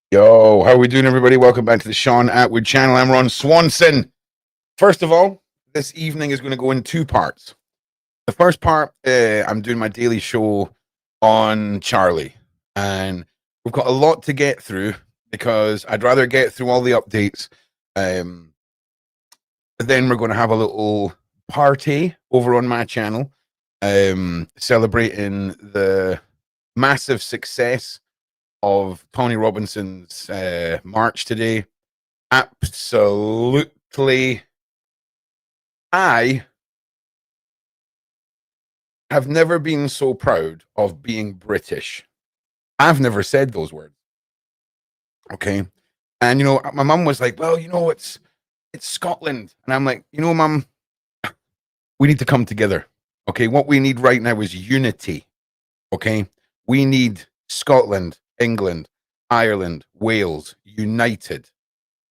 Yo, how are we doing, everybody? Welcome back to the Sean Atwood channel. I'm Ron Swanson. First of all, this evening is going to go in two parts. The first part, I'm doing my daily show on Charlie, and we've got a lot to get through because I'd rather get through all the updates. But then we're going to have a little party over on my channel, celebrating the massive success of Tony Robinson's march today. Absolutely. I have never been so proud of being British. I've never said those words. Okay. And, my mum was like, well, it's Scotland. And I'm like, mum, we need to come together. Okay. What we need right now is unity. Okay. We need Scotland, England, Ireland, Wales, united.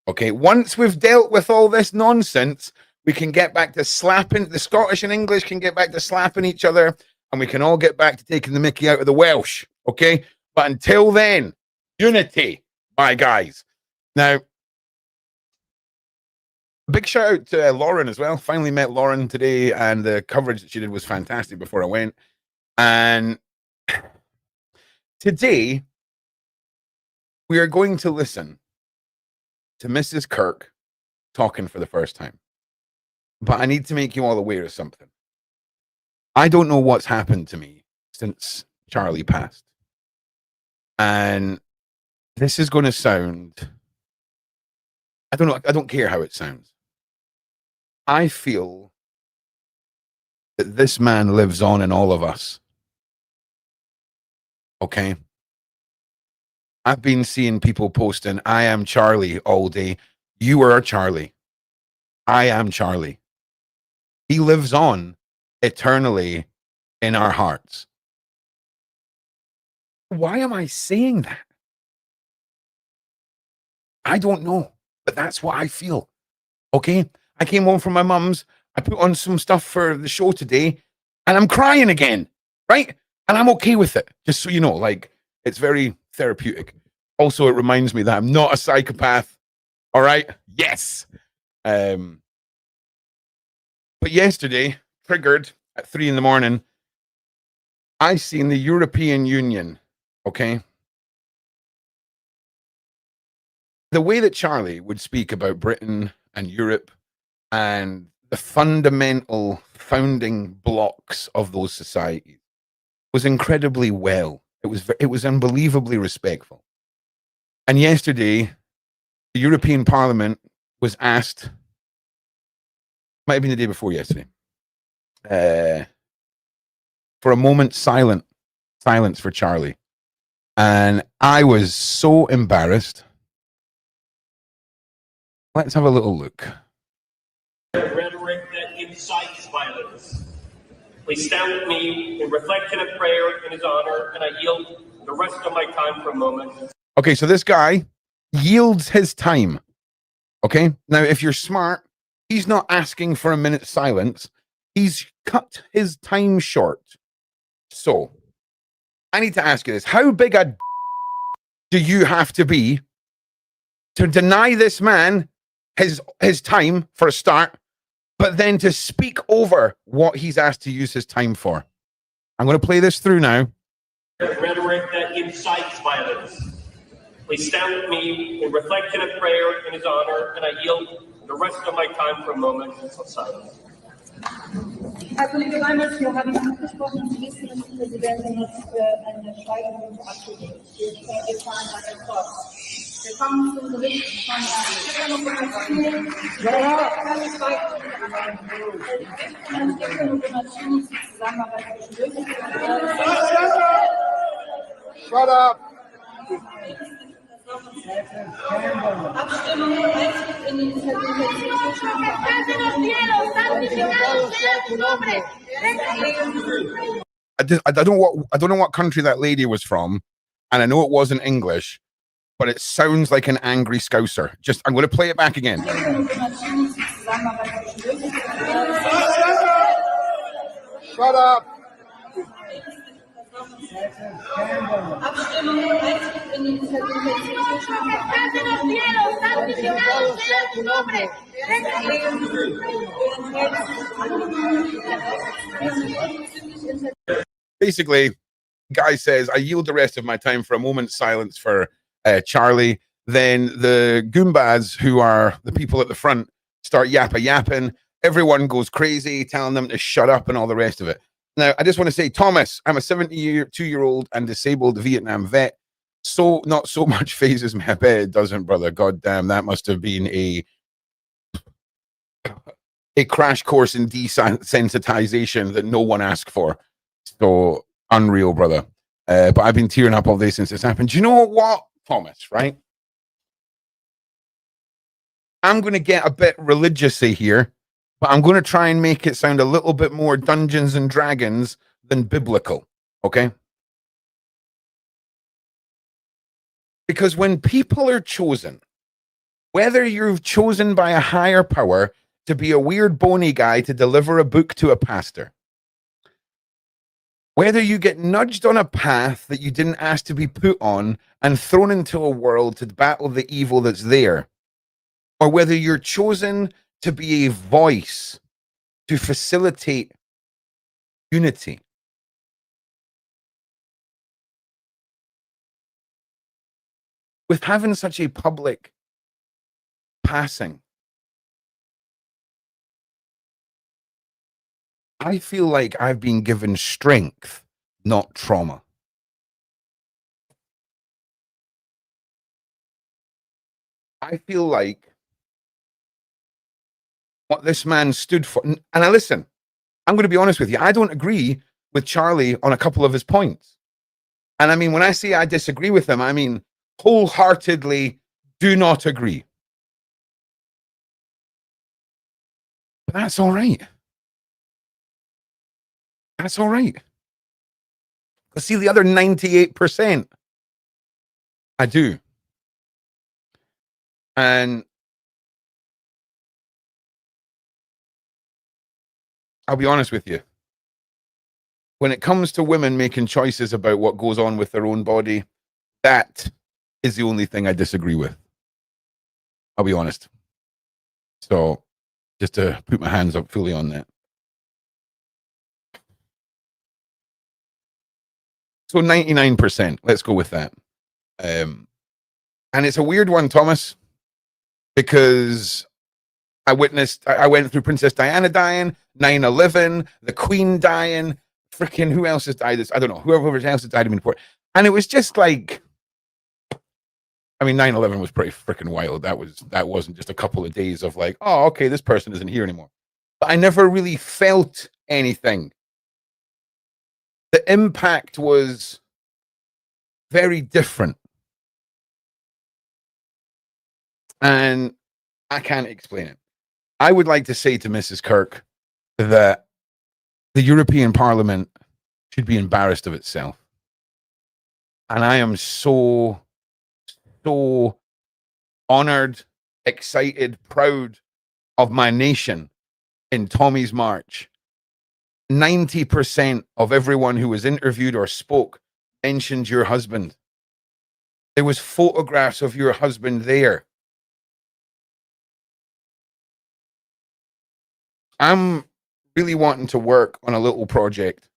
Okay, once we've dealt with all this nonsense, we can get back to slapping, the Scottish and English can get back to slapping each other, and we can all get back to taking the mickey out of the Welsh. Okay, but until then, unity, my guys. Now, big shout out to Lauren as well. Finally met Lauren today, and the coverage that she did was fantastic before I went. And today, we are going to listen to Mrs. Kirk talking for the first time. But I need to make you all aware of something. I don't know what's happened to me since Charlie passed. And this is going to sound, I don't know, I don't care how it sounds. I feel that this man lives on in all of us. Okay? I've been seeing people posting, I am Charlie all day. You are Charlie. I am Charlie. He lives on eternally in our hearts. Why am I saying that? I don't know, but that's what I feel. Okay? I came home from my mum's. I put on some stuff for the show today, and I'm crying again, right? And I'm okay with it. Just so you know, like, it's very therapeutic. Also, it reminds me that I'm not a psychopath. All right? Yes. But yesterday, triggered at 3 a.m, I seen the European Union, okay? The way that Charlie would speak about Britain and Europe and the fundamental founding blocks of those societies was incredibly well. It was unbelievably respectful. And yesterday, the European Parliament was asked, might have been the day before yesterday, for a moment's silence for Charlie. And I was so embarrassed. Let's have a little look. Rhetoric that incites violence. Please stand with me in reflection of prayer in his honor, and I yield the rest of my time for a moment. Okay, so this guy yields his time. Okay, now if you're smart, he's not asking for a minute's silence. He's cut his time short. So, I need to ask you this. How big a do you have to be to deny this man his time for a start, but then to speak over what he's asked to use his time for? I'm going to play this through now. Rhetoric that incites violence. Please stand with me in reflection of prayer in his honor, and I yield the rest of my time for a moment of silence. Herr Kollege Reimers, wir haben angesprochen, die Ministerpräsidentin hat eine Steigerung abgegeben. Wir fahren weiter fort. Wir kommen zum Bericht von Shut up! I don't know what country that lady was from, and I know it wasn't English, but it sounds like an angry Scouser. I'm going to play it back again. Shut up! Abstimmung einzig in die Basically, guy says, I yield the rest of my time for a moment's silence for Charlie. Then the Goombas, who are the people at the front, start yapping. Everyone goes crazy, telling them to shut up and all the rest of it. Now, I just want to say, Thomas, I'm a 72-year-old and disabled Vietnam vet. So not so much phases me. I bet it doesn't, brother. God damn, that must have been a crash course in desensitization that no one asked for. So unreal, brother. But I've been tearing up all day since this happened. Do you know what, Thomas, right? I'm going to get a bit religious-y here, but I'm going to try and make it sound a little bit more Dungeons and Dragons than biblical, okay? Because when people are chosen, whether you're chosen by a higher power to be a weird bony guy to deliver a book to a pastor, whether you get nudged on a path that you didn't ask to be put on and thrown into a world to battle the evil that's there, or whether you're chosen to be a voice to facilitate unity, with having such a public passing, I feel like I've been given strength, not trauma. I feel like what this man stood for, and I listen, I'm going to be honest with you, I don't agree with Charlie on a couple of his points. And I mean, when I say I disagree with him, I mean wholeheartedly do not agree. But that's all right. That's all right. Let's see the other 98%. I do. And I'll be honest with you. When it comes to women making choices about what goes on with their own body, that is the only thing I disagree with. I'll be honest. So, just to put my hands up fully on that. So 99%, let's go with that. And it's a weird one, Thomas, because I went through Princess Diana dying, 9/11, the Queen dying, freaking who else has died? I don't know, whoever else has died in before. And it was just like, I mean, 9/11 was pretty freaking wild. That wasn't just a couple of days of like, oh, okay, this person isn't here anymore. But I never really felt anything. The impact was very different. And I can't explain it. I would like to say to Mrs. Kirk that the European Parliament should be embarrassed of itself. And I am so honored, excited, proud of my nation in Tommy's March. 90% of everyone who was interviewed or spoke mentioned your husband. There was photographs of your husband there. I'm really wanting to work on a little project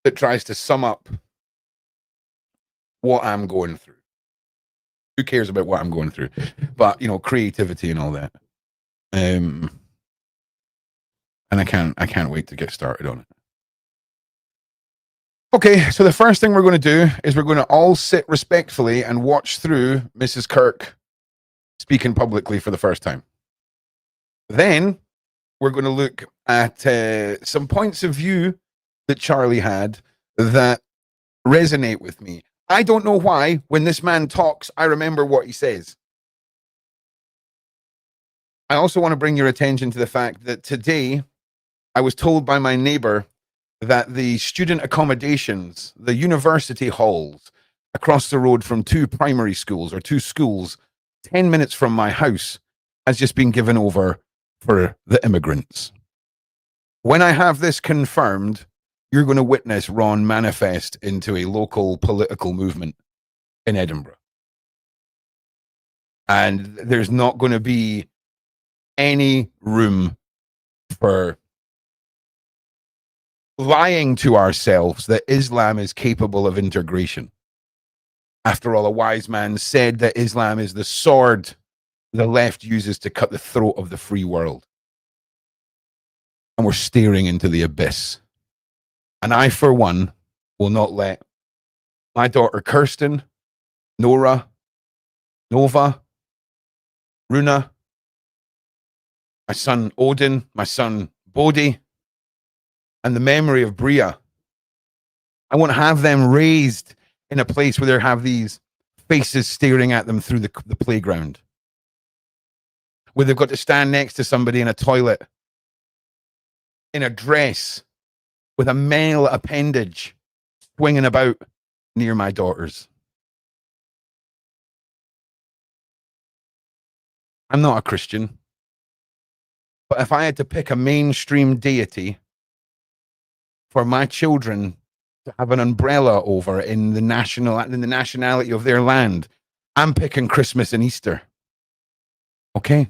that tries to sum up what I'm going through. Who cares about what I'm going through? But, creativity and all that. And I can't wait to get started on it. Okay, so the first thing we're going to do is we're going to all sit respectfully and watch through Mrs. Kirk speaking publicly for the first time. Then we're going to look at some points of view that Charlie had that resonate with me. I don't know why, when this man talks, I remember what he says. I also want to bring your attention to the fact that today I was told by my neighbor that the student accommodations, the university halls across the road from two primary schools or two schools 10 minutes from my house has just been given over for the immigrants. When I have this confirmed, you're going to witness Ron manifest into a local political movement in Edinburgh. And there's not going to be any room for lying to ourselves that Islam is capable of integration. After all, a wise man said that Islam is the sword the left uses to cut the throat of the free world. And we're staring into the abyss. And I, for one, will not let my daughter Kirsten, Nora, Nova, Runa, my son Odin, my son Bodhi, and the memory of Bria. I won't have them raised in a place where they have these faces staring at them through the playground, where they've got to stand next to somebody in a toilet in a dress with a male appendage swinging about near my daughters. I'm not a Christian, but if I had to pick a mainstream deity for my children to have an umbrella over in the nationality of their land, I'm picking Christmas and Easter. Okay?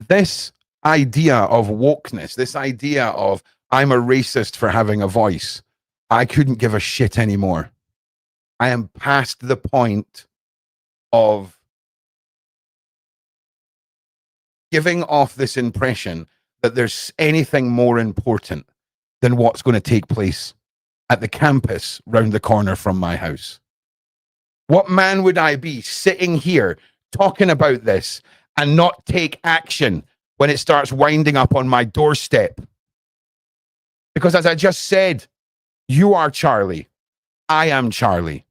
This idea of wokeness, this idea of I'm a racist for having a voice, I couldn't give a shit anymore. I am past the point of giving off this impression that there's anything more important than what's going to take place at the campus round the corner from my house. What man would I be sitting here talking about this and not take action when it starts winding up on my doorstep? Because as I just said, you are Charlie, I am Charlie,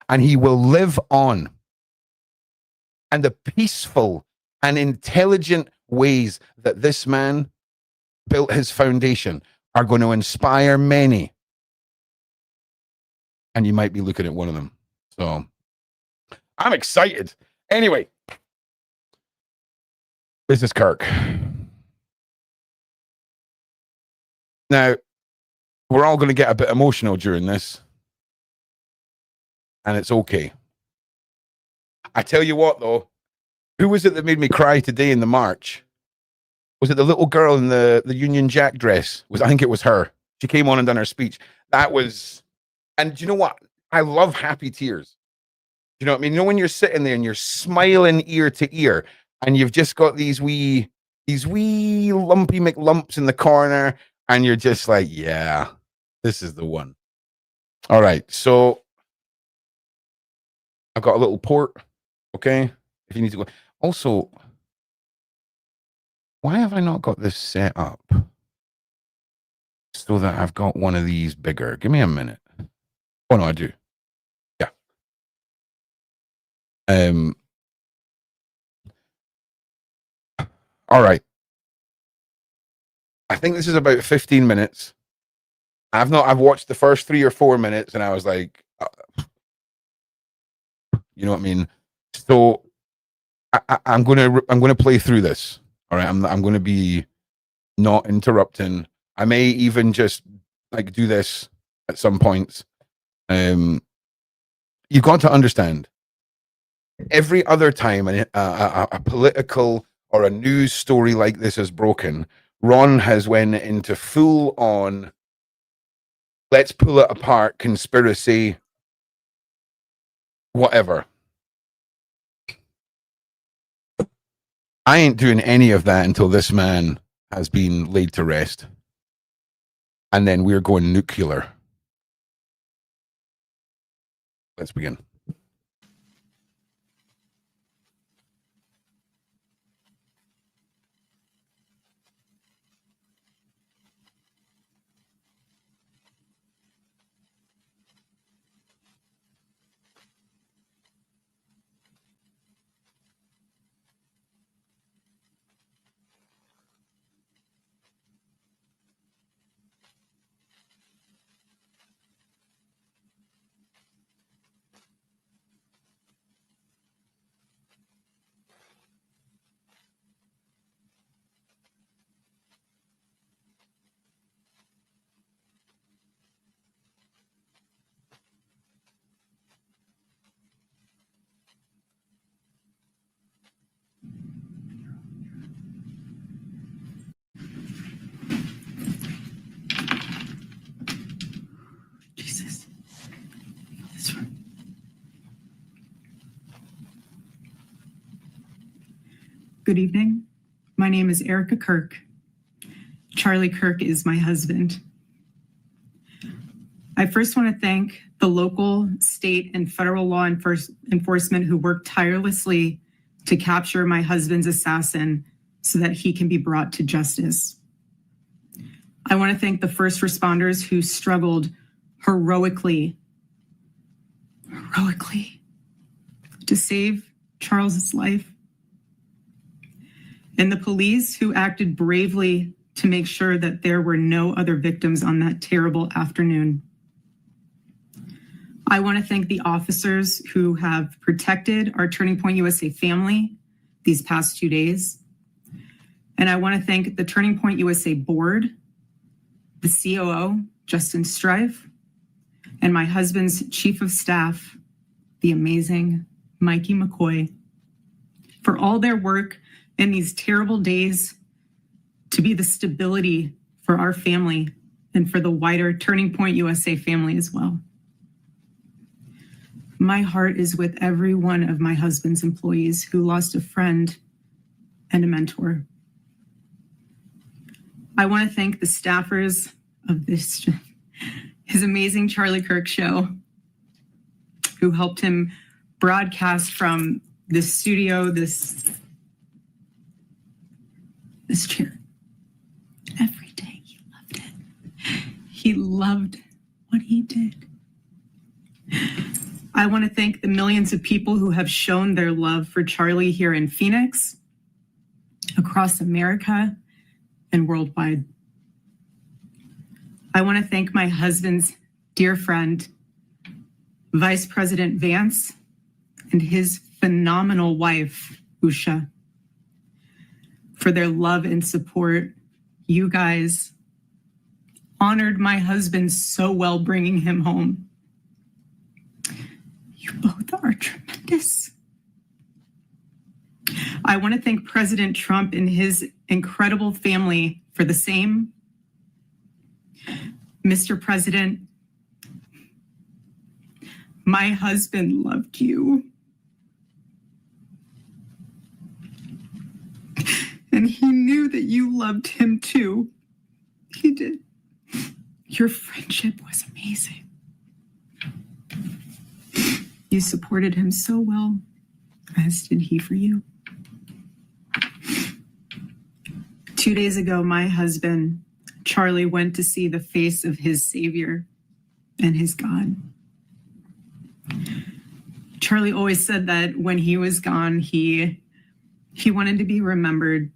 and he will live on. And the peaceful and intelligent ways that this man built his foundation are going to inspire many. And you might be looking at one of them. So I'm excited. Anyway, this is Kirk. Now, we're all going to get a bit emotional during this. And it's okay. I tell you what, though, who was it that made me cry today in the march? Was it the little girl in the Union Jack dress? I think it was her. She came on and done her speech. That was, and do you know what? I love happy tears. You know what I mean? You know, when you're sitting there and you're smiling ear to ear and you've just got these wee lumpy McLumps in the corner and you're just like, yeah, this is the one. All right. So I've got a little port. Okay. If you need to go. Also, why have I not got this set up so that I've got one of these bigger? Give me a minute. Oh, no, I do. Yeah. All right. I think this is about 15 minutes. I've watched the first 3 or 4 minutes and I was like, you know what I mean? So I'm gonna play through this. All right. I'm gonna be not interrupting. I may even just like do this at some points. You've got to understand, every other time a political or a news story like this is broken, Ron has went into full on, let's pull it apart, conspiracy, whatever. I ain't doing any of that until this man has been laid to rest. And then we're going nuclear. Let's begin. Good evening. My name is Erika Kirk. Charlie Kirk is my husband. I first want to thank the local, state, and federal law enforcement who worked tirelessly to capture my husband's assassin so that he can be brought to justice. I want to thank the first responders who struggled heroically to save Charles's life, and the police who acted bravely to make sure that there were no other victims on that terrible afternoon. I want to thank the officers who have protected our Turning Point USA family these past 2 days. And I want to thank the Turning Point USA board, the COO, Justin Strife, and my husband's chief of staff, the amazing Mikey McCoy, for all their work in these terrible days to be the stability for our family and for the wider Turning Point USA family as well. My heart is with every one of my husband's employees who lost a friend and a mentor. I want to thank the staffers of his amazing Charlie Kirk show, who helped him broadcast from this studio, this chair. Every day he loved it. He loved what he did. I want to thank the millions of people who have shown their love for Charlie here in Phoenix, across America, and worldwide. I want to thank my husband's dear friend, Vice President Vance, and his phenomenal wife, Usha, for their love and support. You guys honored my husband so well, bringing him home. You both are tremendous. I want to thank President Trump and his incredible family for the same. Mr. President, my husband loved you. And he knew that you loved him too. He did. Your friendship was amazing. You supported him so well, as did he for you. 2 days ago, my husband, Charlie, went to see the face of his Savior and his God. Charlie always said that when he was gone, he wanted to be remembered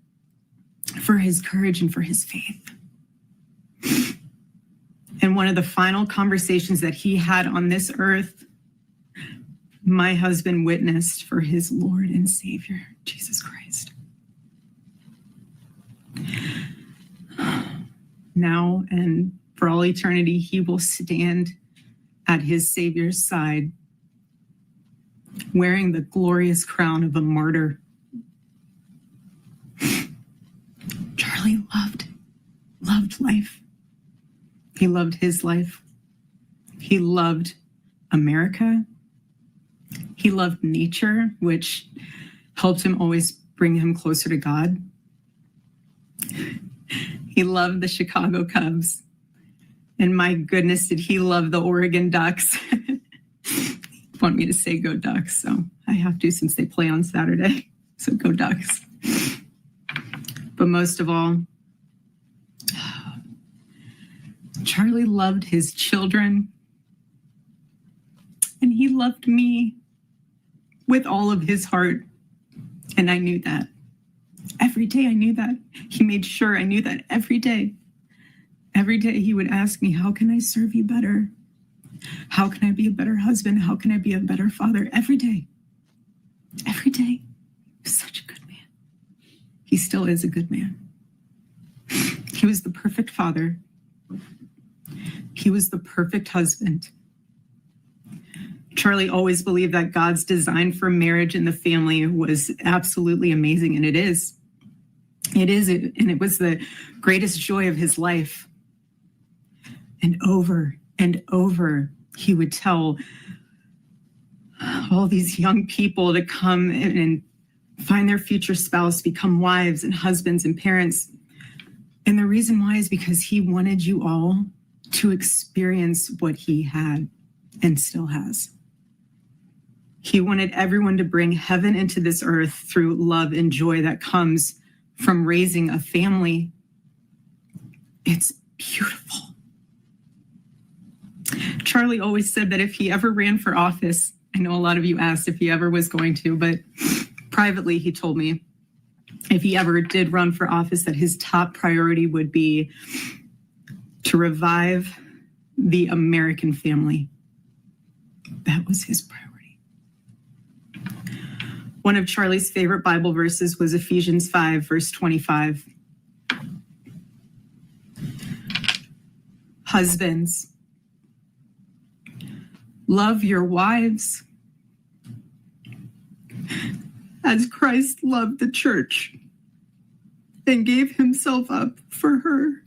for his courage and for his faith. And one of the final conversations that he had on this earth, my husband witnessed for his Lord and Savior, Jesus Christ. Now and for all eternity, he will stand at his Savior's side, wearing the glorious crown of a martyr. Charlie loved life. He loved his life. He loved America. He loved nature, which helped him always bring him closer to God. He loved the Chicago Cubs. And my goodness, did he love the Oregon Ducks. Want me to say go Ducks, so I have to since they play on Saturday. So go Ducks. But most of all, Charlie loved his children. And he loved me with all of his heart. And I knew that. Every day I knew that. He made sure I knew that every day. Every day he would ask me, how can I serve you better? How can I be a better husband? How can I be a better father? Every day. Every day. He was such a good man. He still is a good man. He was the perfect father. He was the perfect husband. Charlie always believed that God's design for marriage and the family was absolutely amazing, and it is. It is, and it was the greatest joy of his life. And over, he would tell all these young people to come and find their future spouse, become wives and husbands and parents. And the reason why is because he wanted you all to experience what he had and still has. He wanted everyone to bring heaven into this earth through love and joy that comes from raising a family. It's beautiful. Charlie always said that if he ever ran for office, I know a lot of you asked if he ever was going to, but privately he told me if he ever did run for office that his top priority would be to revive the American family. That was his priority. One of Charlie's favorite Bible verses was Ephesians 5, verse 25. Husbands, love your wives as Christ loved the church and gave himself up for her.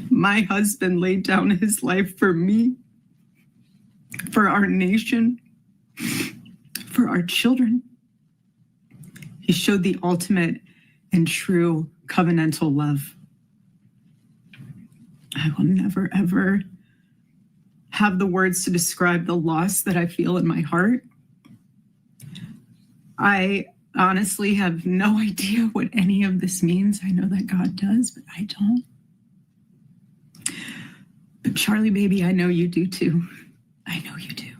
My husband laid down his life for me, for our nation, for our children. He showed the ultimate and true covenantal love. I will never, ever have the words to describe the loss that I feel in my heart. I honestly have no idea what any of this means. I know that God does, but I don't. But Charlie, baby, I know you do too. I know you do.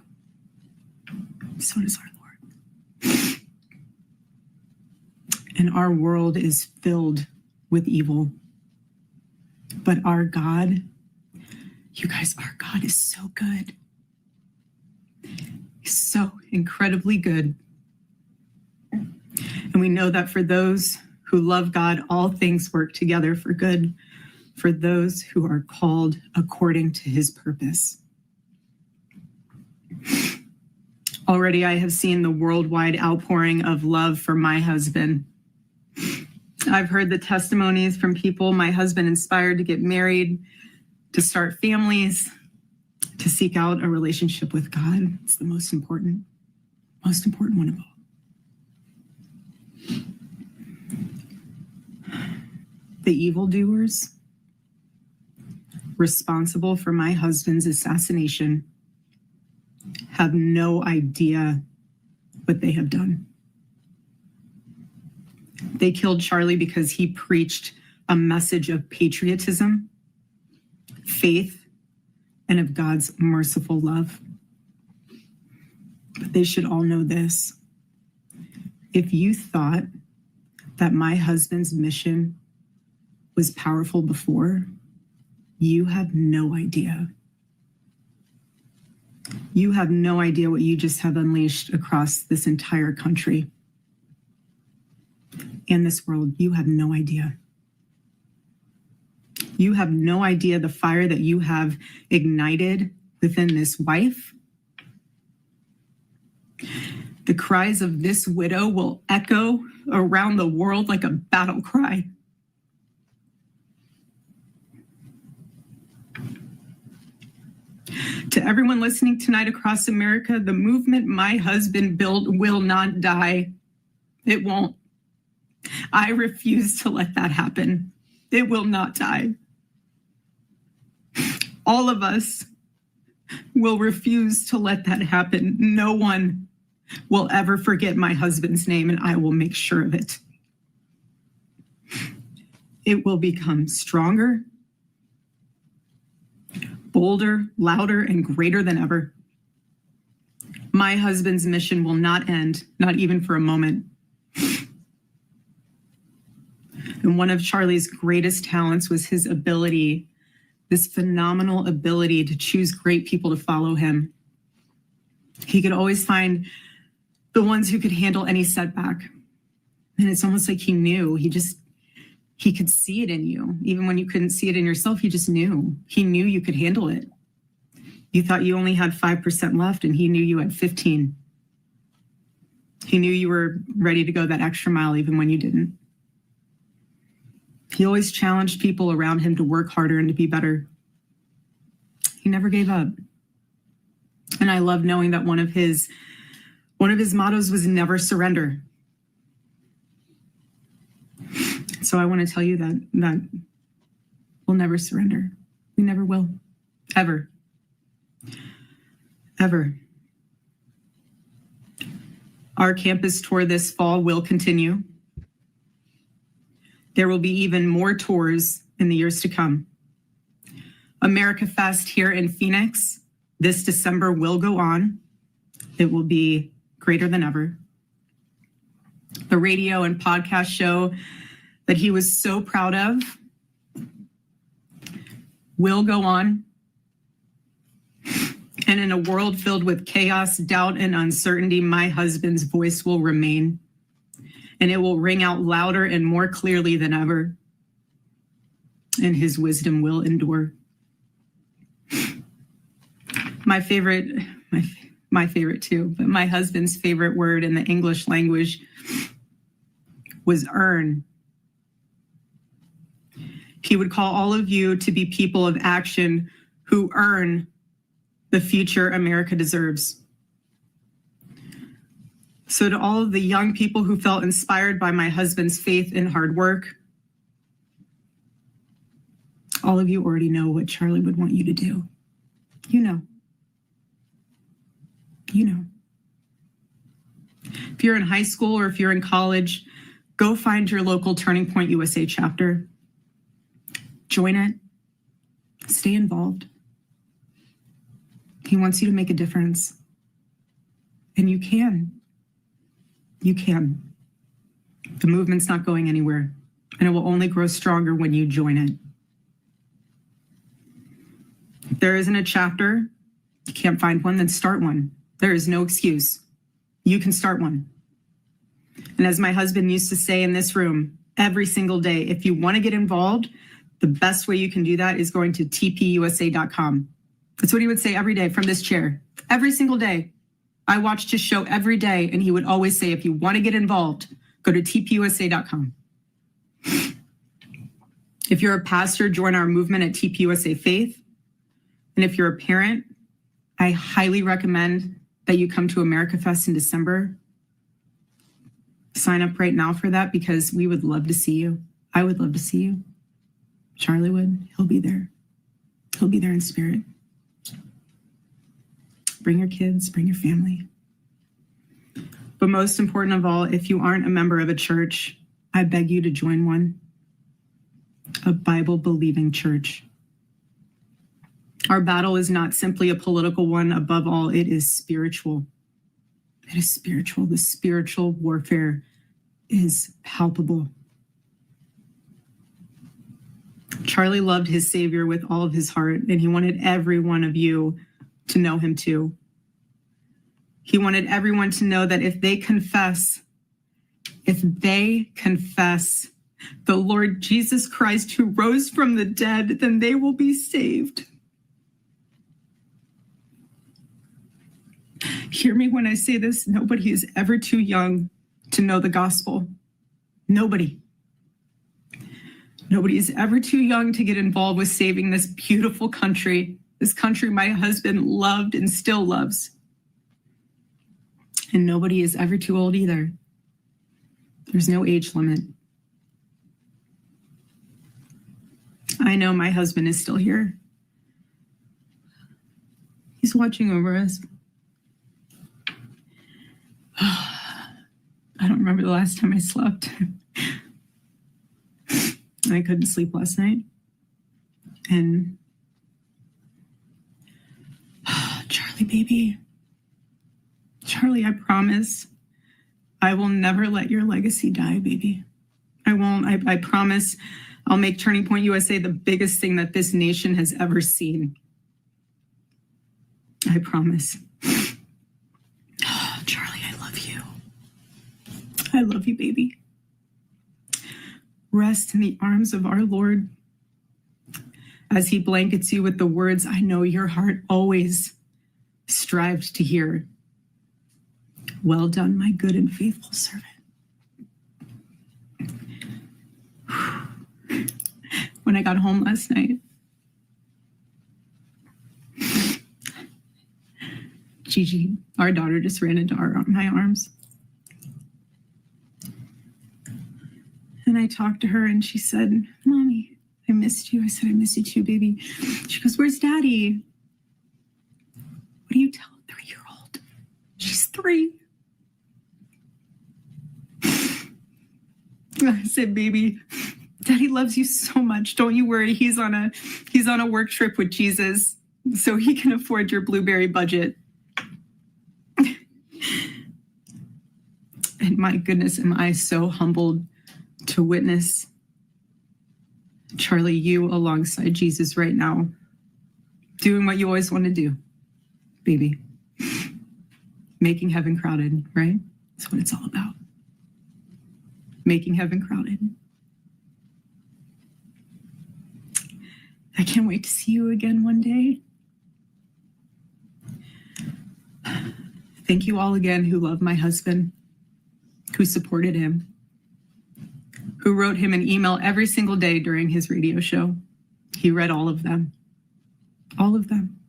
So does our Lord. And our world is filled with evil. But our God, you guys, our God is so good. He's so incredibly good. And we know that for those who love God, all things work together for good, for those who are called according to his purpose. Already I have seen the worldwide outpouring of love for my husband. I've heard the testimonies from people my husband inspired to get married, to start families, to seek out a relationship with God. It's the most important one of all. The evildoers responsible for my husband's assassination have no idea what they have done. They killed Charlie because he preached a message of patriotism, faith, and of God's merciful love. But they should all know this. If you thought that my husband's mission was powerful before, you have no idea. You have no idea what you just have unleashed across this entire country and this world. You have no idea. You have no idea the fire that you have ignited within this wife. The cries of this widow will echo around the world like a battle cry. To everyone listening tonight across America, the movement my husband built will not die. It won't. I refuse to let that happen. It will not die. All of us will refuse to let that happen. No one will ever forget my husband's name, and I will make sure of it. It will become stronger, bolder, louder, and greater than ever. My husband's mission will not end, not even for a moment. And one of Charlie's greatest talents was his ability, this phenomenal ability to choose great people to follow him. He could always find the ones who could handle any setback. And it's almost like he knew, he could see it in you. Even when you couldn't see it in yourself, he just knew. He knew you could handle it. You thought you only had 5% left, and he knew you had 15. He knew you were ready to go that extra mile even when you didn't. He always challenged people around him to work harder and to be better. He never gave up. And I love knowing that one of his mottos was never surrender. So I want to tell you that we'll never surrender. We never will. Ever. Ever. Our campus tour this fall will continue. There will be even more tours in the years to come. America Fest here in Phoenix this December will go on. It will be greater than ever. The radio and podcast show that he was so proud of will go on. And in a world filled with chaos, doubt, and uncertainty, my husband's voice will remain, and it will ring out louder and more clearly than ever, and his wisdom will endure. My favorite too, but my husband's favorite word in the English language was earn. He would call all of you to be people of action who earn the future America deserves. So to all of the young people who felt inspired by my husband's faith and hard work, all of you already know what Charlie would want you to do. You know. You know. If you're in high school or if you're in college, go find your local Turning Point USA chapter. Join it. Stay involved. He wants you to make a difference. And you can. You can. The movement's not going anywhere, and it will only grow stronger when you join it. If there isn't a chapter, you can't find one, then start one. There is no excuse. You can start one. And as my husband used to say in this room, every single day, if you want to get involved, the best way you can do that is going to tpusa.com. That's what he would say every day from this chair. Every single day. I watched his show every day, and he would always say, if you want to get involved, go to tpusa.com. If you're a pastor, join our movement at TPUSA Faith. And if you're a parent, I highly recommend that you come to America Fest in December. Sign up right now for that because we would love to see you. I would love to see you. Charlie would. He'll be there. He'll be there in spirit. Bring your kids, bring your family. But most important of all, if you aren't a member of a church, I beg you to join one. A Bible-believing church. Our battle is not simply a political one. Above all, it is spiritual. It is spiritual. The spiritual warfare is palpable. Charlie loved his Savior with all of his heart, and he wanted every one of you to know him too. He wanted everyone to know that if they confess the Lord Jesus Christ who rose from the dead, then they will be saved. Hear me when I say this, nobody is ever too young to know the gospel. Nobody. Nobody is ever too young to get involved with saving this beautiful country, this country my husband loved and still loves. And nobody is ever too old either. There's no age limit. I know my husband is still here. He's watching over us. I don't remember the last time I slept. I couldn't sleep last night. And Charlie, baby. Charlie, I promise I will never let your legacy die, baby. I won't. I promise I'll make Turning Point USA the biggest thing that this nation has ever seen. I promise. Charlie, I love you. I love you, baby. Rest in the arms of our Lord as he blankets you with the words I know your heart always strived to hear. Well done, my good and faithful servant. When I got home last night, Gigi, our daughter, just ran into my arms. And I talked to her and she said, Mommy, I missed you. I said, I miss you too, baby. She goes, where's Daddy? What do you tell a 3-year-old? She's 3. I said, baby, Daddy loves you so much. Don't you worry. He's on a work trip with Jesus, so he can afford your blueberry budget. And my goodness, am I so humbled to witness, Charlie, you alongside Jesus right now, doing what you always want to do, baby. Making heaven crowded, right? That's what it's all about. Making heaven crowded. I can't wait to see you again one day. Thank you all again who love my husband, who supported him, who wrote him an email every single day during his radio show. He read all of them. All of them.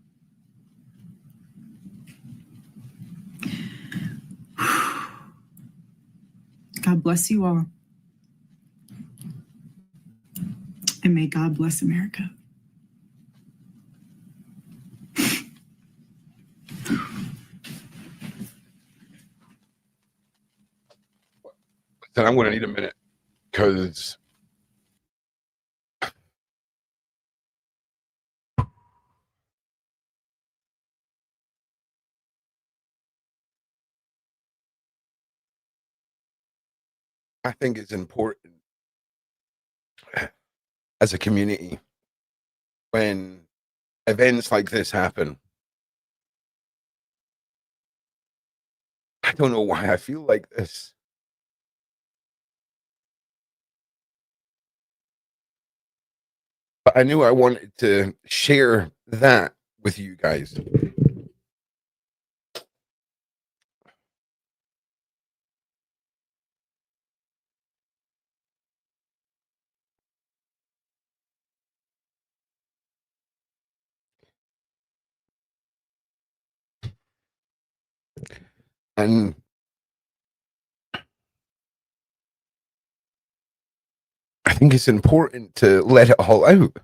God bless you all. And may God bless America. Then I'm going to need a minute because I think it's important as a community when events like this happen. I don't know why I feel like this. But I knew I wanted to share that with you guys. And I think it's important to let it all out.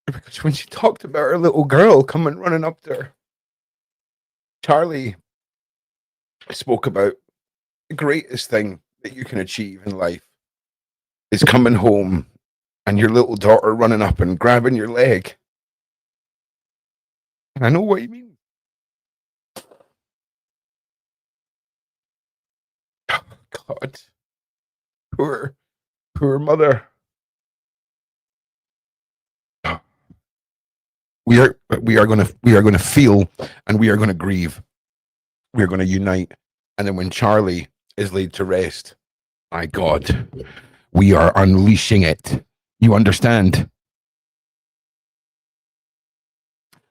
Because when she talked about her little girl coming running up there, Charlie spoke about the greatest thing that you can achieve in life is coming home and your little daughter running up and grabbing your leg. And I know what you mean. Oh, God. Poor mother. We are going to feel, and we are going to grieve. We are going to unite. And then when Charlie is laid to rest, my God, we are unleashing it. You understand?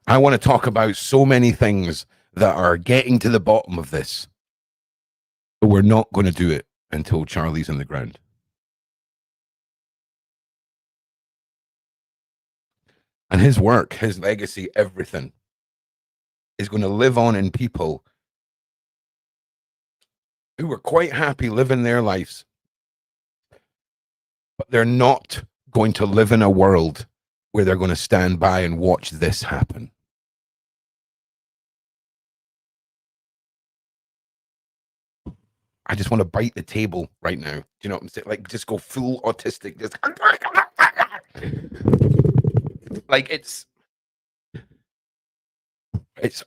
I want to talk about so many things that are getting to the bottom of this, but we're not going to do it until Charlie's in the ground. And his work, his legacy, everything is going to live on in people who were quite happy living their lives. But they're not going to live in a world where they're going to stand by and watch this happen. I just want to bite the table right now. Do you know what I'm saying? Like, just go full autistic. Just like it's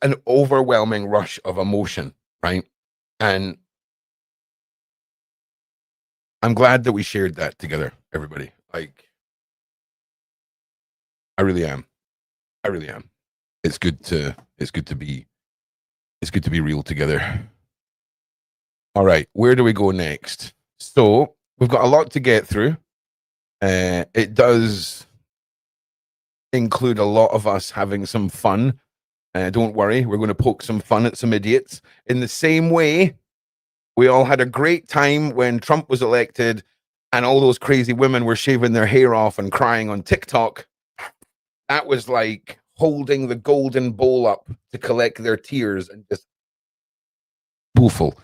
an overwhelming rush of emotion, right? And I'm glad that we shared that together, everybody. Like, I really am. I really am. It's good to be real together. All right, where do we go next? So we've got a lot to get through. It does include a lot of us having some fun. Don't worry, we're going to poke some fun at some idiots. In the same way, we all had a great time when Trump was elected and all those crazy women were shaving their hair off and crying on TikTok. That was like holding the golden bowl up to collect their tears and just woeful.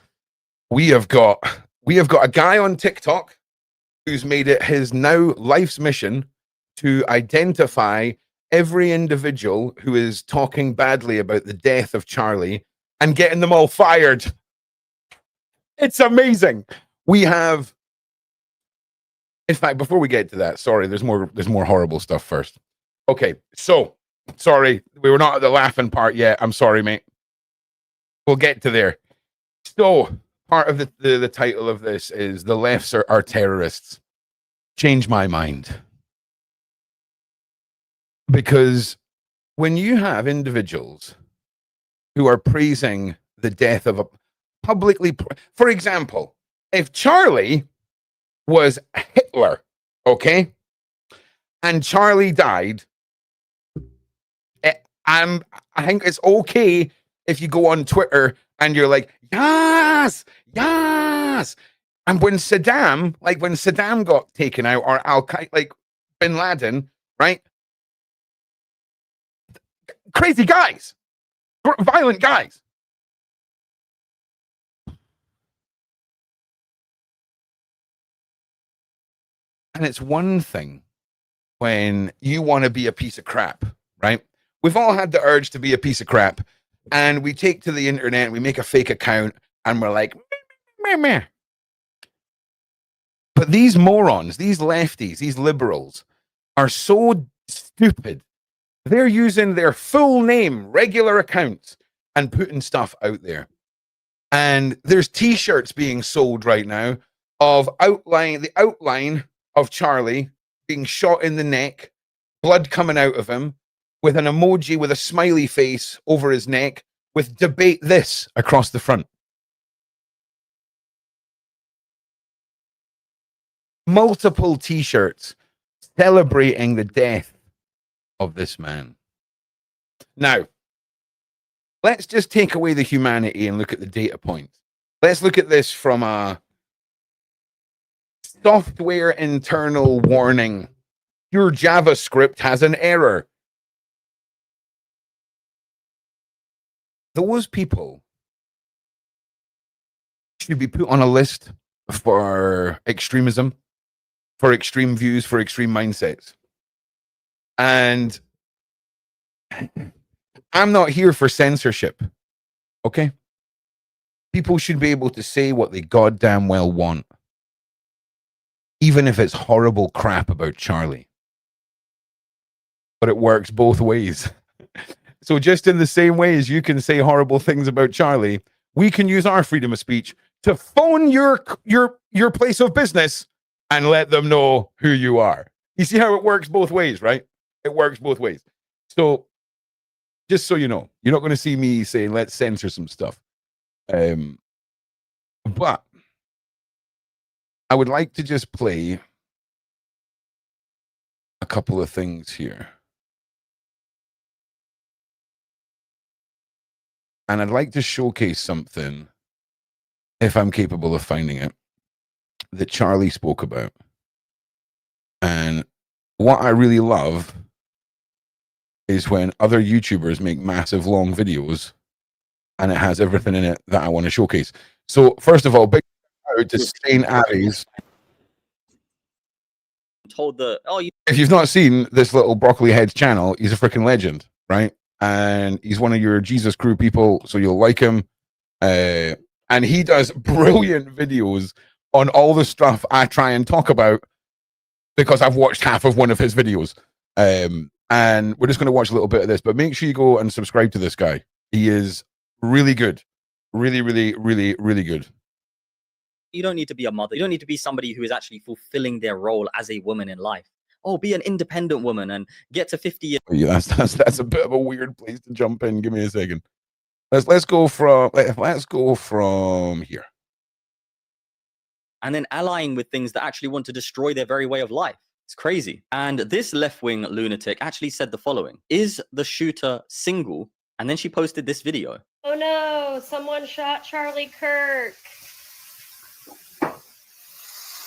We have got We have got a guy on TikTok who's made it his now life's mission to identify every individual who is talking badly about the death of Charlie and getting them all fired. It's amazing. We have, in fact, before we get to that, sorry, there's more horrible stuff first. Okay, so sorry, we were not at the laughing part yet. I'm sorry, mate. We'll get to there. So part of the title of this is The Lefts Are Terrorists. Change my mind. Because when you have individuals who are praising the death of a publicly, for example, if Charlie was Hitler, okay, and Charlie died, I think it's okay if you go on Twitter and you're like, yes, yes. And when Saddam got taken out, or Al-Qaeda, like Bin Laden, right? Crazy guys, violent guys. And it's one thing when you want to be a piece of crap, right? We've all had the urge to be a piece of crap, and we take to the internet, we make a fake account, and we're like, meh, meh, meh. But these morons, these lefties, these liberals are so stupid. They're using their full name, regular accounts, and putting stuff out there. And there's t-shirts being sold right now of the outline of Charlie being shot in the neck, blood coming out of him, with an emoji with a smiley face over his neck, with "debate this" across the front. Multiple t-shirts celebrating the death of this man. Now, let's just take away the humanity and look at the data points. Let's look at this from a software internal warning. Your JavaScript has an error. Those people should be put on a list for extremism, for extreme views, for extreme mindsets. And I'm not here for censorship, okay? People should be able to say what they goddamn well want, even if it's horrible crap about Charlie. But it works both ways. So just in the same way as you can say horrible things about Charlie, we can use our freedom of speech to phone your place of business and let them know who you are. You see how it works both ways, right? It works both ways. So just so you know, you're not going to see me saying, let's censor some stuff. But I would like to just play a couple of things here. And I'd like to showcase something, if I'm capable of finding it, that Charlie spoke about. And what I really love is when other YouTubers make massive long videos and it has everything in it that I want to showcase. So first of all, big shout out to Saint Aries. If you've not seen this little broccoli head's channel, he's a freaking legend, right? And he's one of your Jesus Crew people, so you'll like him. And he does brilliant videos on all the stuff I try and talk about because I've watched half of one of his videos. And we're just going to watch a little bit of this, but make sure you go and subscribe to this guy. He is really good. Really, really, really, really good. You don't need to be a mother. You don't need to be somebody who is actually fulfilling their role as a woman in life. Oh, be an independent woman and get to 50 years. Yeah, that's a bit of a weird place to jump in. Give me a second. Let's go from here. And then allying with things that actually want to destroy their very way of life. It's crazy. And this left-wing lunatic actually said the following: is the shooter single? And then she posted this video. Oh no, someone shot Charlie Kirk.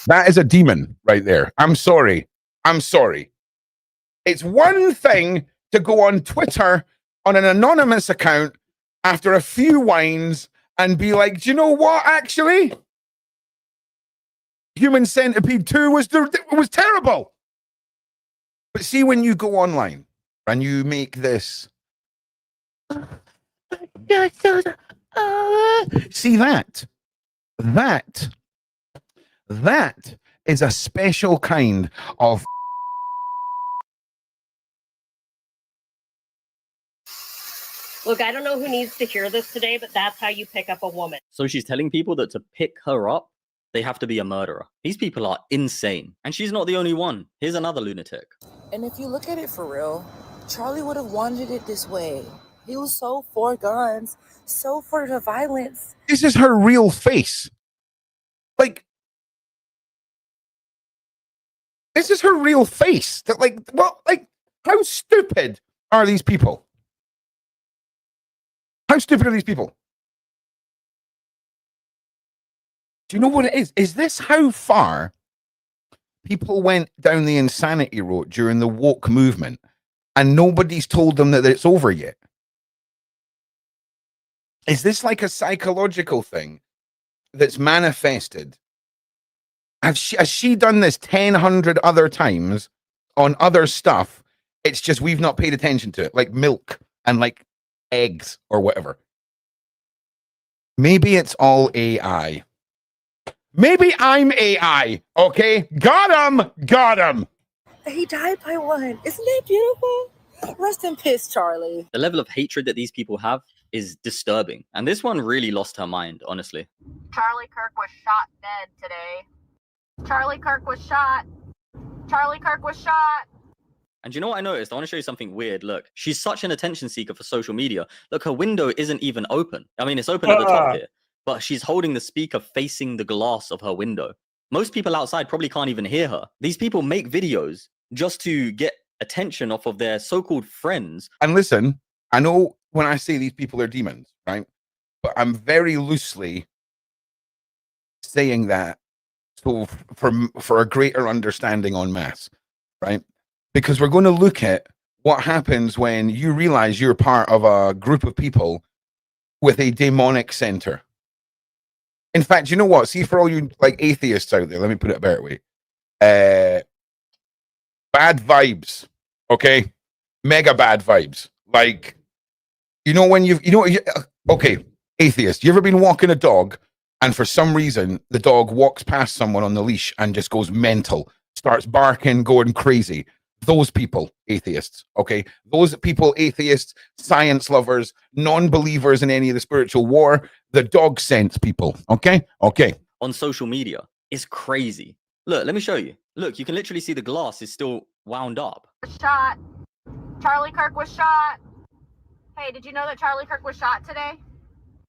That is a demon right there. I'm sorry. It's one thing to go on Twitter on an anonymous account after a few wines and be like, do you know what, actually? Human Centipede 2 was terrible. But see, when you go online and you make this, see that is a special kind of. Look, I don't know who needs to hear this today, but that's how you pick up a woman. So she's telling people that to pick her up, they have to be a murderer. These people are insane. And she's not the only one. Here's another lunatic. And if you look at it for real, Charlie would have wanted it this way. He was so for guns, so for the violence. This is her real face. Like, this is her real face. That, like, well, like, how stupid are these people? How stupid are these people? Do you know what it is? Is this how far people went down the insanity road during the woke movement and nobody's told them that it's over yet? Is this like a psychological thing that's manifested? Has she done this 100 other times on other stuff? It's just we've not paid attention to it, like milk and like eggs or whatever. Maybe it's all AI. Maybe I'm AI. Okay, got him. He died by one. Isn't that beautiful? Rest in peace, Charlie. The level of hatred that these people have is disturbing. And this one really lost her mind, honestly. Charlie Kirk was shot dead today. Charlie Kirk was shot. Charlie Kirk was shot. And you know what I noticed? I want to show you something weird. Look, she's such an attention seeker for social media. Look, her window isn't even open. I mean, it's open at the top here, but she's holding the speaker facing the glass of her window. Most people outside probably can't even hear her. These people make videos just to get attention off of their so-called friends. And listen, I know when I say these people are demons, right? But I'm very loosely saying that so for a greater understanding en masse, right? Because we're going to look at what happens when you realize you're part of a group of people with a demonic center. In fact, you know what? See, for all you like atheists out there, let me put it a better way. Bad vibes, okay? Mega bad vibes. Like, you know when okay, atheist, you ever been walking a dog and for some reason the dog walks past someone on the leash and just goes mental, starts barking, going crazy? Those people, atheists, okay? Those people, atheists, science lovers, non-believers in any of the spiritual war, the dog sense people, okay? Okay. On social media, it's crazy. Look, let me show you. Look, you can literally see the glass is still wound up. Shot. Charlie Kirk was shot. Hey, did you know that Charlie Kirk was shot today?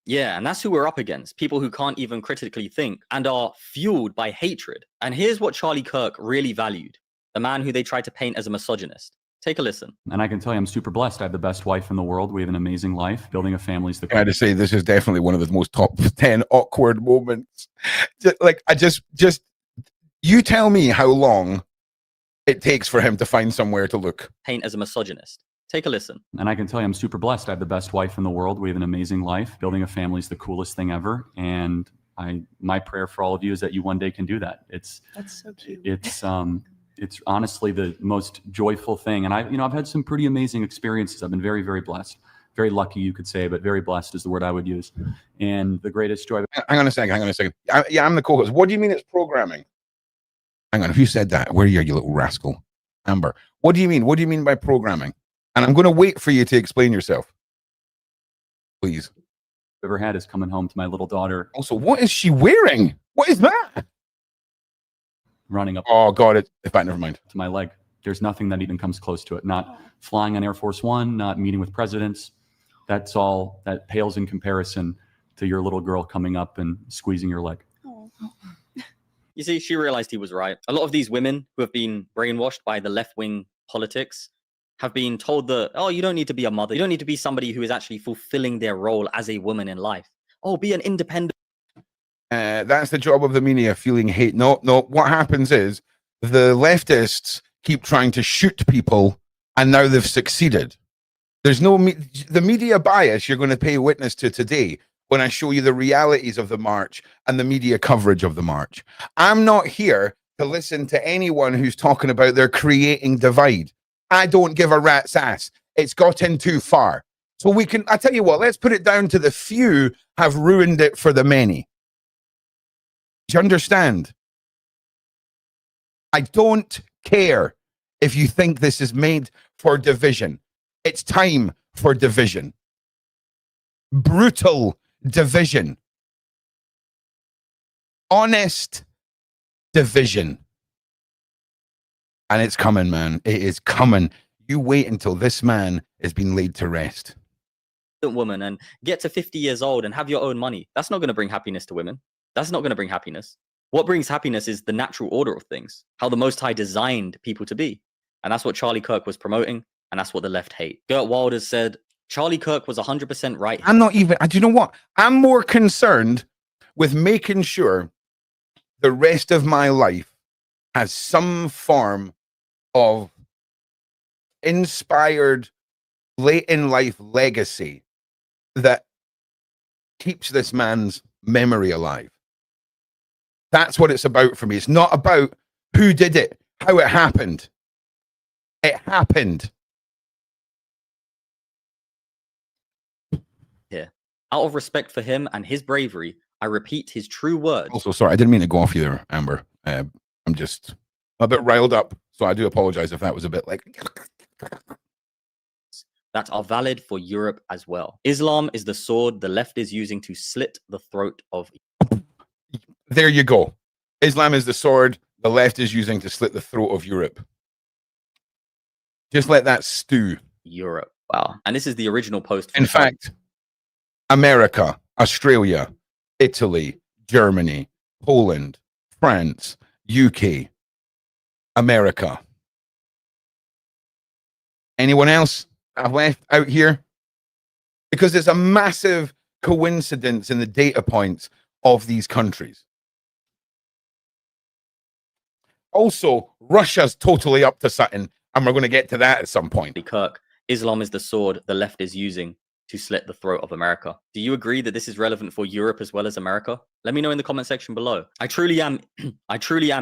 Yeah, and that's who we're up against. People who can't even critically think and are fueled by hatred. And here's what Charlie Kirk really valued. The man who they tried to paint as a misogynist. Take a listen. And I can tell you I'm super blessed. I have the best wife in the world. We have an amazing life. Building a family is the... I had to say, this is definitely one of the most top 10 awkward moments. Just you tell me how long it takes for him to find somewhere to look. Paint as a misogynist. Take a listen. And I can tell you I'm super blessed. I have the best wife in the world. We have an amazing life. Building a family is the coolest thing ever. And my prayer for all of you is that you one day can do that. That's so cute. It's honestly the most joyful thing. And I've had some pretty amazing experiences. I've been very, very blessed. Very lucky, you could say, but very blessed is the word I would use. And the greatest joy... Hang on a second. I'm the co-host. What do you mean it's programming? Hang on, who said that? Where are you little rascal? Amber. What do you mean? What do you mean by programming? And I'm going to wait for you to explain yourself. Please. I've ever had is coming home to my little daughter. Also, what is she wearing? What is that? Running up. Oh, God. In fact, never mind. To my leg. There's nothing that even comes close to it. Not flying on Air Force One, not meeting with presidents. That's all that pales in comparison to your little girl coming up and squeezing your leg. You see, she realized he was right. A lot of these women who have been brainwashed by the left-wing politics have been told that, oh, you don't need to be a mother. You don't need to be somebody who is actually fulfilling their role as a woman in life. Oh, be an independent. That's the job of the media, feeling hate. No. What happens is the leftists keep trying to shoot people, and now they've succeeded. There's no the media bias you're going to pay witness to today when I show you the realities of the march and the media coverage of the march. I'm not here to listen to anyone who's talking about they're creating divide. I don't give a rat's ass. It's gotten too far. So we can, I tell you what, let's put it down to the few have ruined it for the many. Do you understand? I don't care if you think this is made for division. It's time for division. Brutal division. Honest division. And it's coming, man. It is coming. You wait until this man has been laid to rest. Woman and get to 50 years old and have your own money. That's not going to bring happiness to women. That's not going to bring happiness. What brings happiness is the natural order of things, how the Most High designed people to be. And that's what Charlie Kirk was promoting, and that's what the left hate. Gert Wilders said Charlie Kirk was 100% right. I'm not even, do you know what? I'm more concerned with making sure the rest of my life has some form of inspired late in life legacy that keeps this man's memory alive. That's what it's about for me. It's not about who did it, how it happened. It happened. Here, out of respect for him and his bravery, I repeat his true words. Also, sorry, I didn't mean to go off you there, Amber. I'm just a bit riled up, so I do apologize if that was a bit like... that are valid for Europe as well. Islam is the sword the left is using to slit the throat of... There you go. Islam is the sword the left is using to slit the throat of Europe. Just let that stew. Europe. Wow. And this is the original post. In fact, America, Australia, Italy, Germany, Poland, France, UK, America. Anyone else I've left out here? Because there's a massive coincidence in the data points of these countries. Also, Russia's totally up to something, and we're going to get to that at some point. Kirk, Islam is the sword the left is using to slit the throat of America. Do you agree that this is relevant for Europe as well as America? Let me know in the comment section below. I truly am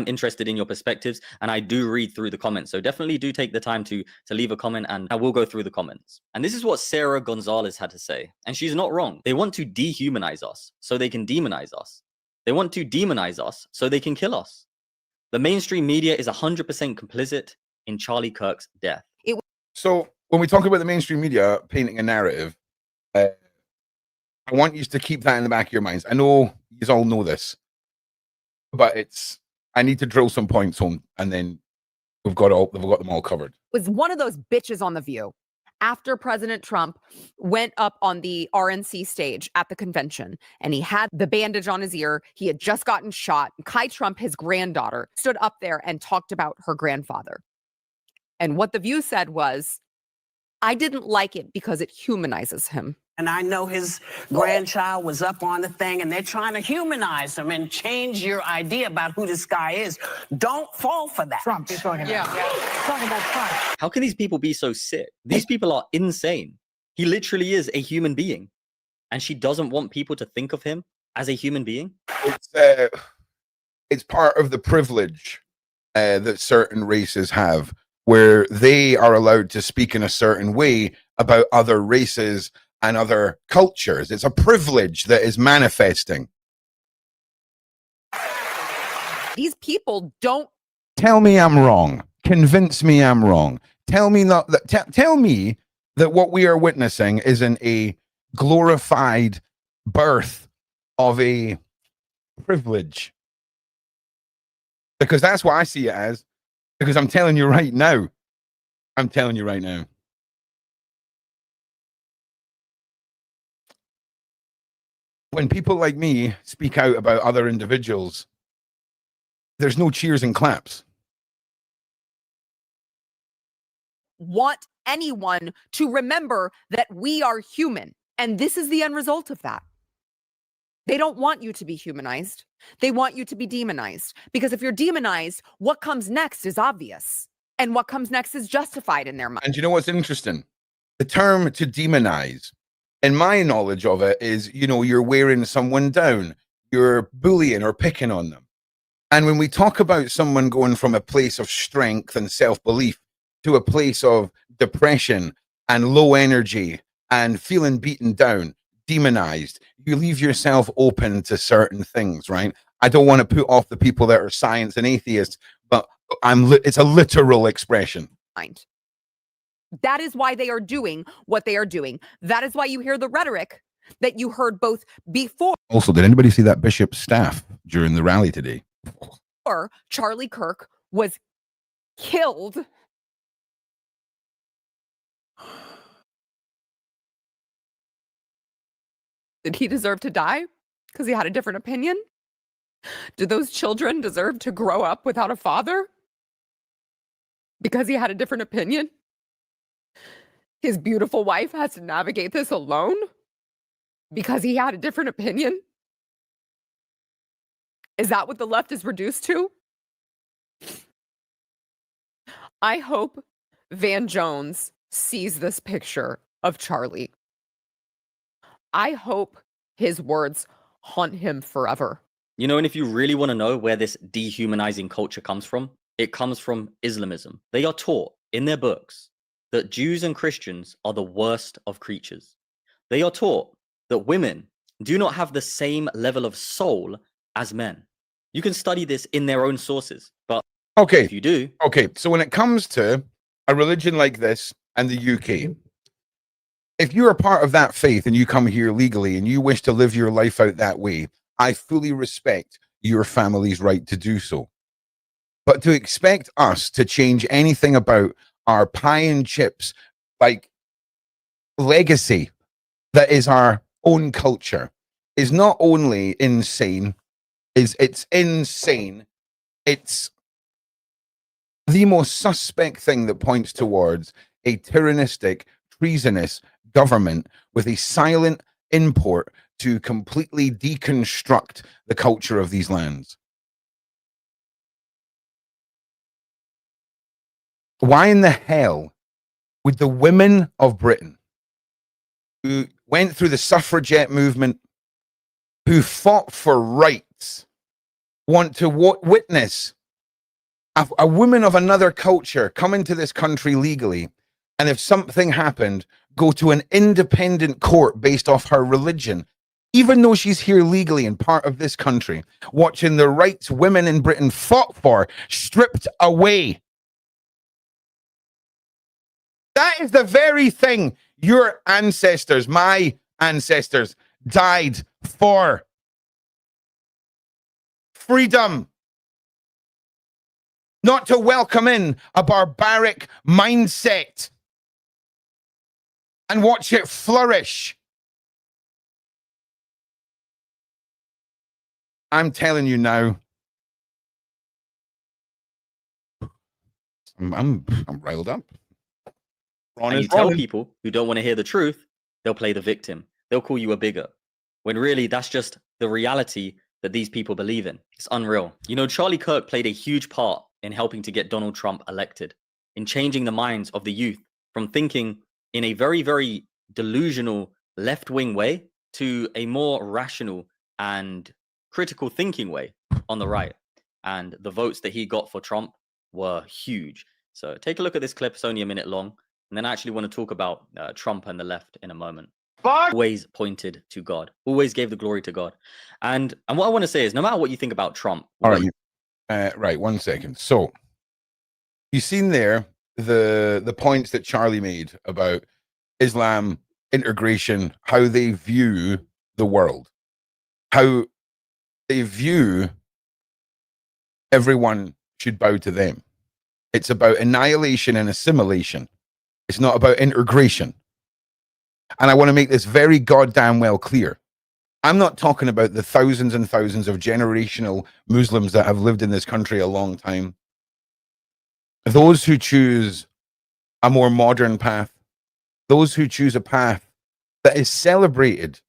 interested in your perspectives, and I do read through the comments. So definitely do take the time to leave a comment, and I will go through the comments. And this is what Sarah Gonzalez had to say. And she's not wrong. They want to dehumanize us so they can demonize us. They want to demonize us so they can kill us. The mainstream media is 100% complicit in Charlie Kirk's death. So when we talk about the mainstream media painting a narrative, I want you to keep that in the back of your minds. I know you all know this, but I need to drill some points home, and then we've got them all covered. Was one of those bitches on The View after President Trump went up on the RNC stage at the convention, and he had the bandage on his ear. He had just gotten shot. Kai Trump, his granddaughter, stood up there and talked about her grandfather. And what The View said was, I didn't like it because it humanizes him. And I know his grandchild was up on the thing, and they're trying to humanize him and change your idea about who this guy is. Don't fall for that. Trump, you're talking about. Talking about Trump. How can these people be so sick? These people are insane. He literally is a human being. And she doesn't want people to think of him as a human being? It's part of the privilege that certain races have, where they are allowed to speak in a certain way about other races and other cultures. It's a privilege that is manifesting. These people don't... Tell me I'm wrong. Convince me I'm wrong. Tell me tell me that what we are witnessing isn't a glorified birth of a privilege. Because that's what I see it as. Because I'm telling you right now. I'm telling you right now. When people like me speak out about other individuals, there's no cheers and claps. Want anyone to remember that we are human. And this is the end result of that. They don't want you to be humanized. They want you to be demonized. Because if you're demonized, what comes next is obvious. And what comes next is justified in their mind. And you know what's interesting? The term to demonize And my knowledge of it is, you know, you're wearing someone down, you're bullying or picking on them. And when we talk about someone going from a place of strength and self-belief to a place of depression and low energy and feeling beaten down, demonized, you leave yourself open to certain things, right? I don't want to put off the people that are science and atheists, but it's a literal expression. That is why they are doing what they are doing. That is why you hear the rhetoric that you heard both before. Also, did anybody see that bishop's staff during the rally today? Or Charlie Kirk was killed. Did he deserve to die because he had a different opinion? Do those children deserve to grow up without a father because he had a different opinion? His beautiful wife has to navigate this alone because he had a different opinion? Is that what the left is reduced to? I hope Van Jones sees this picture of Charlie. I hope his words haunt him forever. You know, and if you really want to know where this dehumanizing culture comes from, it comes from Islamism. They are taught in their books that Jews and Christians are the worst of creatures. They are taught that women do not have the same level of soul as men. You can study this in their own sources, but if you do. Okay, so when it comes to a religion like this and the UK, if you're a part of that faith and you come here legally and you wish to live your life out that way, I fully respect your family's right to do so. But to expect us to change anything about our pie and chips, like legacy that is our own culture, is not only insane, it's insane. It's the most suspect thing that points towards a tyrannistic, treasonous government with a silent import to completely deconstruct the culture of these lands. Why in the hell would the women of Britain, who went through the suffragette movement, who fought for rights, want to witness a woman of another culture come into this country legally, and if something happened, go to an independent court based off her religion, even though she's here legally and part of this country, watching the rights women in Britain fought for stripped away? That is the very thing your ancestors, my ancestors, died for. Freedom. Not to welcome in a barbaric mindset and watch it flourish. I'm telling you now, I'm riled up. And you tell people who don't want to hear the truth, they'll play the victim. They'll call you a bigot. When really that's just the reality that these people believe in. It's unreal. You know, Charlie Kirk played a huge part in helping to get Donald Trump elected, in changing the minds of the youth from thinking in a very, very delusional left-wing way to a more rational and critical thinking way on the right. And the votes that he got for Trump were huge. So take a look at this clip. It's only a minute long. And then I actually want to talk about Trump and the left in a moment. Always pointed to God. Always gave the glory to God. And what I want to say is, no matter what you think about Trump. All right. Right, 1 second. So you've seen there the points that Charlie made about Islam, integration, how they view the world, how they view everyone should bow to them. It's about annihilation and assimilation. It's not about integration. And I want to make this very goddamn well clear. I'm not talking about the thousands and thousands of generational Muslims that have lived in this country a long time. Those who choose a more modern path, those who choose a path that is celebrated,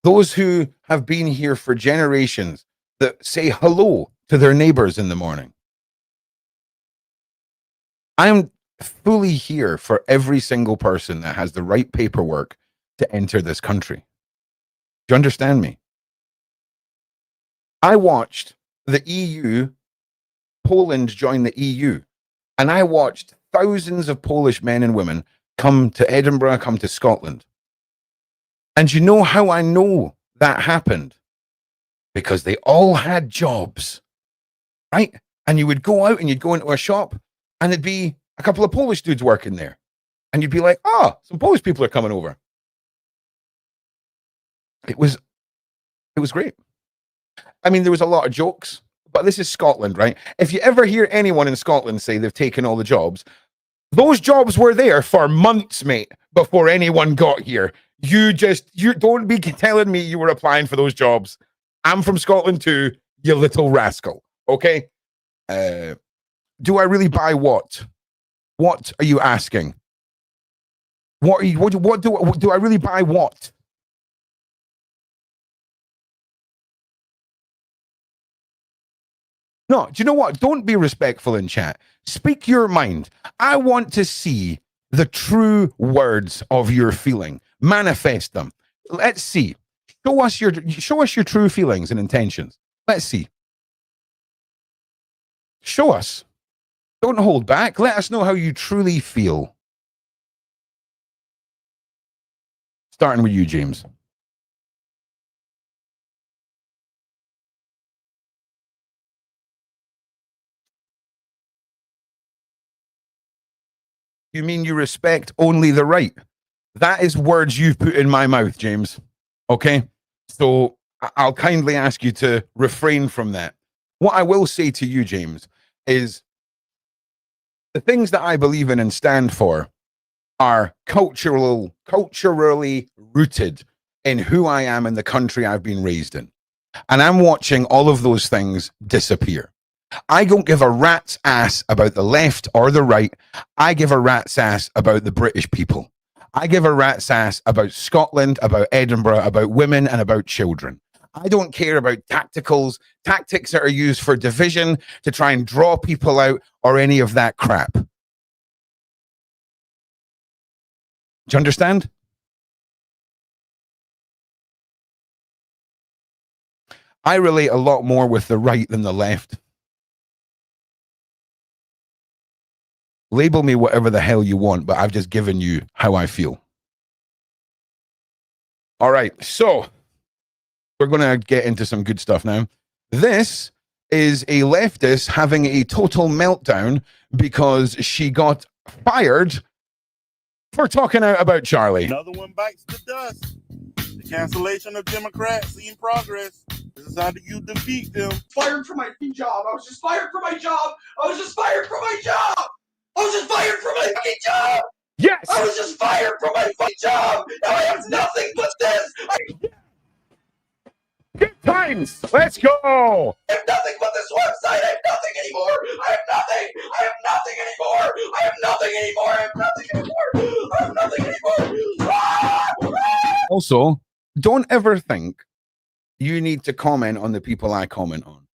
those who have been here for generations, that say hello to their neighbors in the morning. I am fully here for every single person that has the right paperwork to enter this country. Do you understand me? I watched the EU, Poland join the EU, and I watched thousands of Polish men and women come to Edinburgh, come to Scotland. And you know how I know that happened? Because they all had jobs, right? And you would go out and you'd go into a shop and it'd be a couple of Polish dudes working there. And you'd be like, oh, some Polish people are coming over. It was great. I mean, there was a lot of jokes, but this is Scotland, right? If you ever hear anyone in Scotland say they've taken all the jobs, those jobs were there for months, mate, before anyone got here. You don't be telling me you were applying for those jobs. I'm from Scotland too, you little rascal. Okay? Do I really buy what? What are you asking? What do I really buy what? No, do you know what? Don't be respectful in chat. Speak your mind. I want to see the true words of your feeling. Manifest them. Let's see. Show us your true feelings and intentions. Let's see. Show us. Don't hold back. Let us know how you truly feel. Starting with you, James. You mean you respect only the right? That is words you've put in my mouth, James. Okay? So I'll kindly ask you to refrain from that. What I will say to you, James, is the things that I believe in and stand for are culturally rooted in who I am and the country I've been raised in. And I'm watching all of those things disappear. I don't give a rat's ass about the left or the right. I give a rat's ass about the British people. I give a rat's ass about Scotland, about Edinburgh, about women, and about children. I don't care about tactics that are used for division to try and draw people out or any of that crap. Do you understand? I relate a lot more with the right than the left. Label me whatever the hell you want, but I've just given you how I feel. All right, so we're going to get into some good stuff now. This is a leftist having a total meltdown because she got fired for talking out about Charlie. Another one bites the dust. The cancellation of Democrats in progress. This is how you defeat them. Fired from my job. I was just fired from my job. I was just fired from my job. I was just fired from my fucking job! Yes! I was just fired from my fucking job! Now I have nothing but this! Good times! Let's go! I have nothing but this website! I have nothing anymore! I have nothing! I have nothing anymore! I have nothing anymore! I have nothing anymore! I have nothing anymore! Also, don't ever think you need to comment on the people I comment on.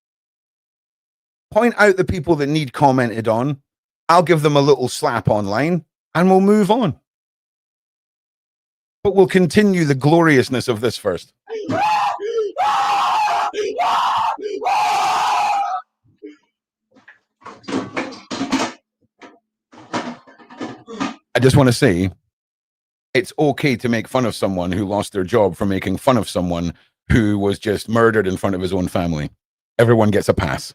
Point out the people that need commented on. I'll give them a little slap online and we'll move on. But we'll continue the gloriousness of this first. I just want to say, it's okay to make fun of someone who lost their job for making fun of someone who was just murdered in front of his own family. Everyone gets a pass.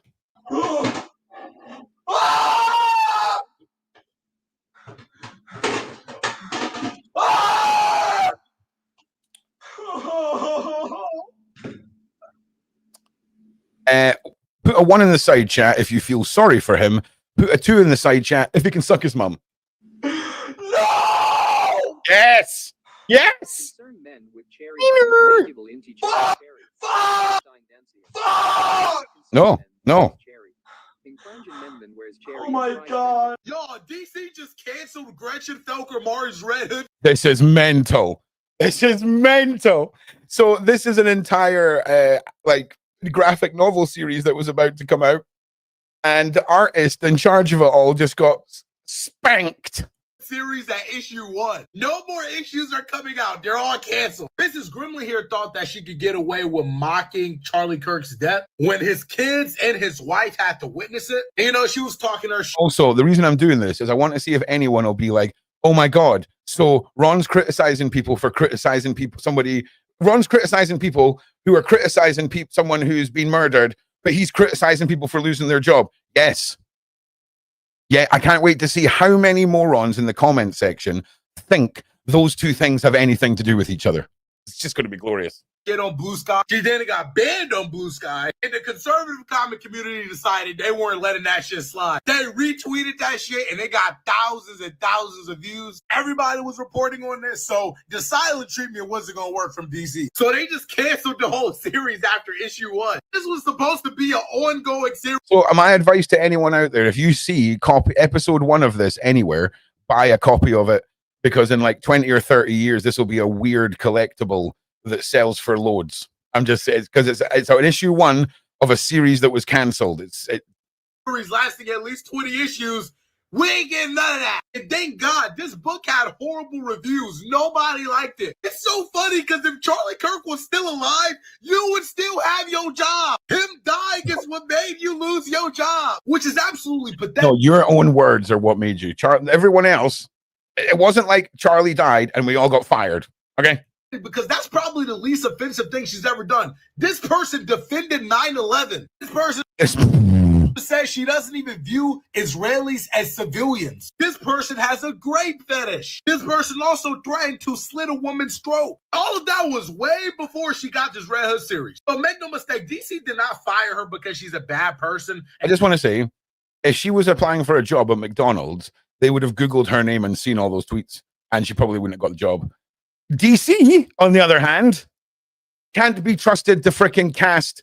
Put a 1 in the side chat if you feel sorry for him. Put a 2 in the side chat if he can suck his mum. No! Yes! Yes! No, no. Oh my god! Yo, DC just canceled Gretchen Felker Mars Red Hood. This is mental. This is mental. So this is an entire graphic novel series that was about to come out, and the artist in charge of it all just got spanked series at issue 1. No more issues are coming out. They're all canceled. Mrs. Grimley here thought that she could get away with mocking Charlie Kirk's death when his kids and his wife had to witness it. And, you know, she was talking her Also, the reason I'm doing this is I want to see if anyone will be like, oh my God, so Ron's criticizing people for criticizing people. Ron's criticizing people who are criticizing someone who's been murdered, but he's criticizing people for losing their job. Yes. Yeah, I can't wait to see how many morons in the comment section think those two things have anything to do with each other. It's just going to be glorious. Get on Blue Sky. She then got banned on Blue Sky. And the conservative comment community decided they weren't letting that shit slide. They retweeted that shit and they got thousands and thousands of views. Everybody was reporting on this. So the silent treatment wasn't going to work from DC. So they just canceled the whole series after issue 1. This was supposed to be an ongoing series. So my advice to anyone out there, if you see episode 1 of this anywhere, buy a copy of it, because in like 20 or 30 years, this will be a weird collectible that sells for loads. I'm just saying, because it's an issue 1 of a series that was canceled. Series lasting at least 20 issues. We ain't getting none of that. And thank God, this book had horrible reviews. Nobody liked it. It's so funny because if Charlie Kirk was still alive, you would still have your job. Him dying is what made you lose your job, which is absolutely pathetic. No, your own words are what made you. Everyone else, it wasn't like Charlie died and we all got fired. Okay? Because that's probably the least offensive thing she's ever done. This person defended 9/11. This person says she doesn't even view Israelis as civilians. This person has a grape fetish. This person also threatened to slit a woman's throat. All of that was way before she got this Red Hood series. But make no mistake, DC did not fire her because she's a bad person. I just want to say, if she was applying for a job at McDonald's, they would have Googled her name and seen all those tweets, and she probably wouldn't have got the job. DC, on the other hand, can't be trusted to fricking cast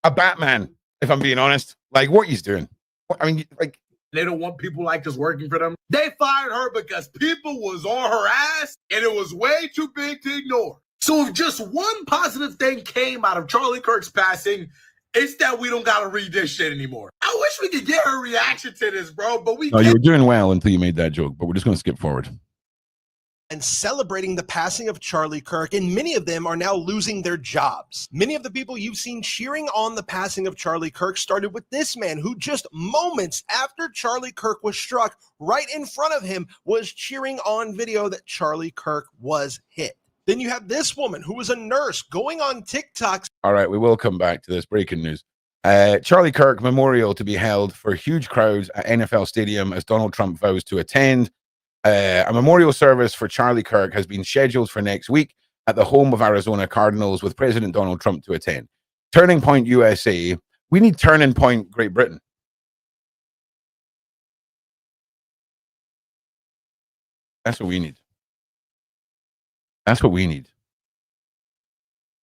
a Batman, if I'm being honest. Like, what he's doing. I mean, like, they don't want people like this working for them. They fired her because people was on her ass, and it was way too big to ignore. So if just one positive thing came out of Charlie Kirk's passing, it's that we don't got to read this shit anymore. I wish we could get her reaction to this, bro, but we no, you were doing well until you made that joke, but we're just going to skip forward. And celebrating the passing of Charlie Kirk, and many of them are now losing their jobs. Many of the people you've seen cheering on the passing of Charlie Kirk started with this man who just moments after Charlie Kirk was struck, right in front of him, was cheering on video that Charlie Kirk was hit. Then you have this woman who was a nurse going on TikTok. All right, we will come back to this breaking news. Charlie Kirk memorial to be held for huge crowds at NFL Stadium as Donald Trump vows to attend. A memorial service for Charlie Kirk has been scheduled for next week at the home of Arizona Cardinals with President Donald Trump to attend. Turning Point USA. We need Turning Point Great Britain. That's what we need. That's what we need.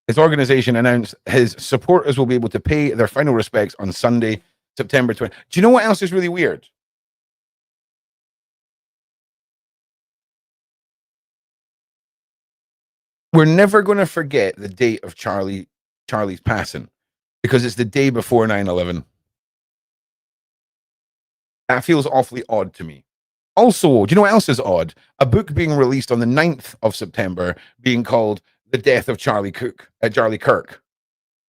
His organization announced his supporters will be able to pay their final respects on Sunday, September 20th. Do you know what else is really weird? We're never going to forget the date of Charlie's passing because it's the day before 9/11. That feels awfully odd to me. Also, do you know what else is odd? A book being released on the 9th of September being called The Death of Charlie Kirk,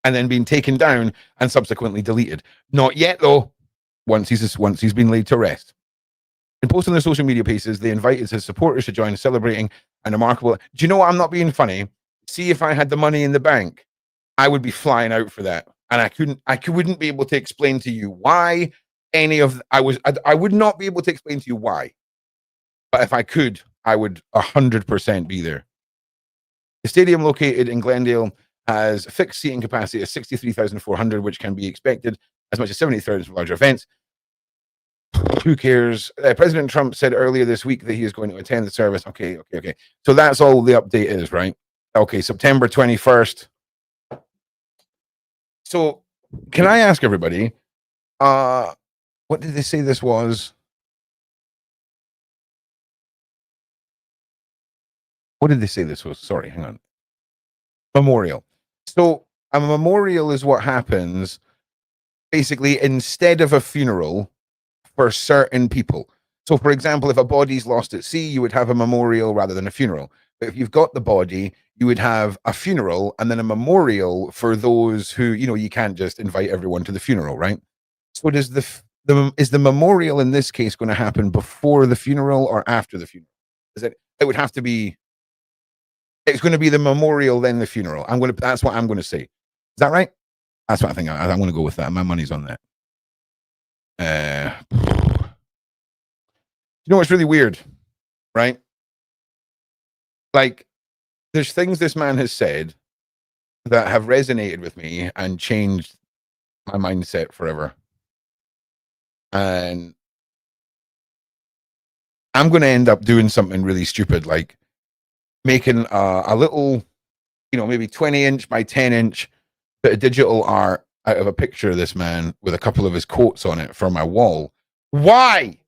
and then being taken down and subsequently deleted. Not yet, though, once he's been laid to rest. In posting their social media pages, they invited his supporters to join celebrating a remarkable... Do you know what? I'm not being funny. See, if I had the money in the bank, I would be flying out for that. And I wouldn't be able to explain to you why any of... I would not be able to explain to you why. But if I could, I would 100% be there. The stadium located in Glendale has a fixed seating capacity of 63,400, which can be expected as much as 70,000 for larger events. Who cares? President Trump said earlier this week that he is going to attend the service. Okay. So that's all the update is, right? Okay, September 21st. So can I ask everybody, what did they say this was? What did they say this was? Sorry, hang on. Memorial. So a memorial is what happens basically instead of a funeral for certain people. So, for example, if a body's lost at sea, you would have a memorial rather than a funeral. But if you've got the body, you would have a funeral and then a memorial for those who, you know, you can't just invite everyone to the funeral, right? So does is the memorial in this case going to happen before the funeral or after the funeral? It would have to be, it's going to be the memorial, then the funeral. That's what I'm going to say. Is that right? That's what I think. I'm going to go with that. My money's on that. You know what's really weird, right? Like, there's things this man has said that have resonated with me and changed my mindset forever. And I'm going to end up doing something really stupid, like making a little, you know, maybe 20-inch by 10-inch bit of digital art out of a picture of this man with a couple of his quotes on it for my wall. Why?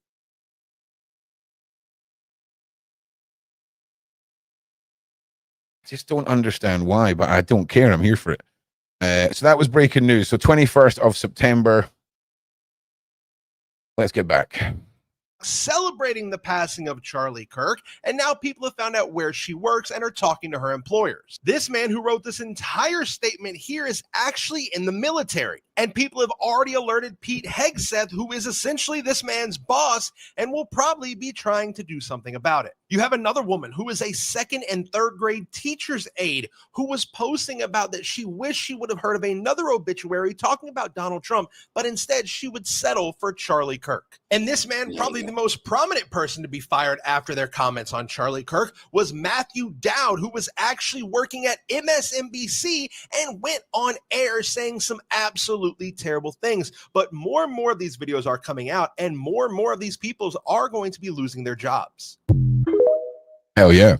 Just don't understand why, but I don't care. I'm here for it. So that was breaking news. So 21st of September. Let's get back. Celebrating the passing of Charlie Kirk, and now people have found out where she works and are talking to her employers. This man who wrote this entire statement here is actually in the military, and people have already alerted Pete Hegseth, who is essentially this man's boss, and will probably be trying to do something about it. You have another woman who is a 2nd and 3rd grade teacher's aide who was posting about that she wished she would have heard of another obituary talking about Donald Trump, but instead she would settle for Charlie Kirk. And this man, probably the most prominent person to be fired after their comments on Charlie Kirk, was Matthew Dowd, who was actually working at MSNBC and went on air saying some absolutely terrible things. But more and more of these videos are coming out, and more of these people are going to be losing their jobs. Hell yeah.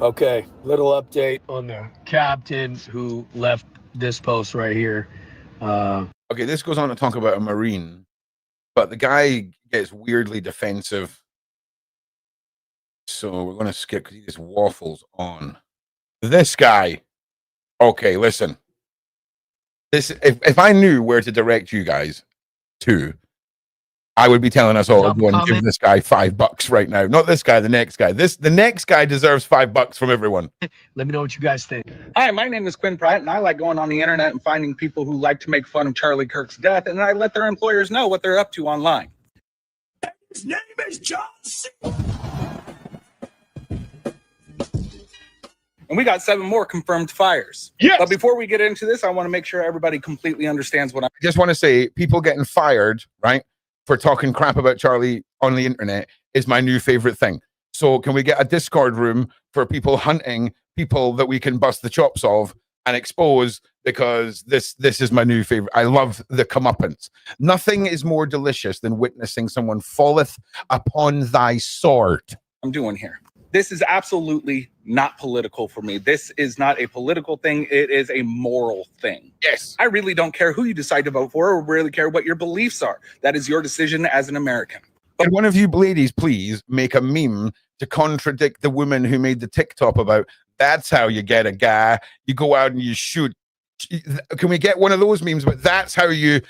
Okay, little update on the captain who left this post right here. Okay, this goes on to talk about a Marine, but the guy gets weirdly defensive. So we're going to skip because he just waffles on. This guy. Okay, listen. If I knew where to direct you guys to, I would be telling us all to go and give this guy $5 right now. Not this guy, the next guy. The next guy deserves $5 from everyone. Let me know what you guys think. Hi, my name is Quinn Pratt, and I like going on the internet and finding people who like to make fun of Charlie Kirk's death, and I let their employers know what they're up to online. His name is John C. And we got 7 more confirmed fires. Yes. But before we get into this, I want to make sure everybody completely understands what I just want to say, people getting fired, right, for talking crap about Charlie on the internet is my new favorite thing. So can we get a Discord room for people hunting people that we can bust the chops of and expose, because this is my new favorite. I love the comeuppance. Nothing is more delicious than witnessing someone falleth upon thy sword. I'm doing here. This is absolutely not political for me. This is not a political thing. It is a moral thing. Yes. I really don't care who you decide to vote for or really care what your beliefs are. That is your decision as an American. Can one of you ladies please make a meme to contradict the woman who made the TikTok about that's how you get a guy. You go out and you shoot. Can we get one of those memes? But that's how you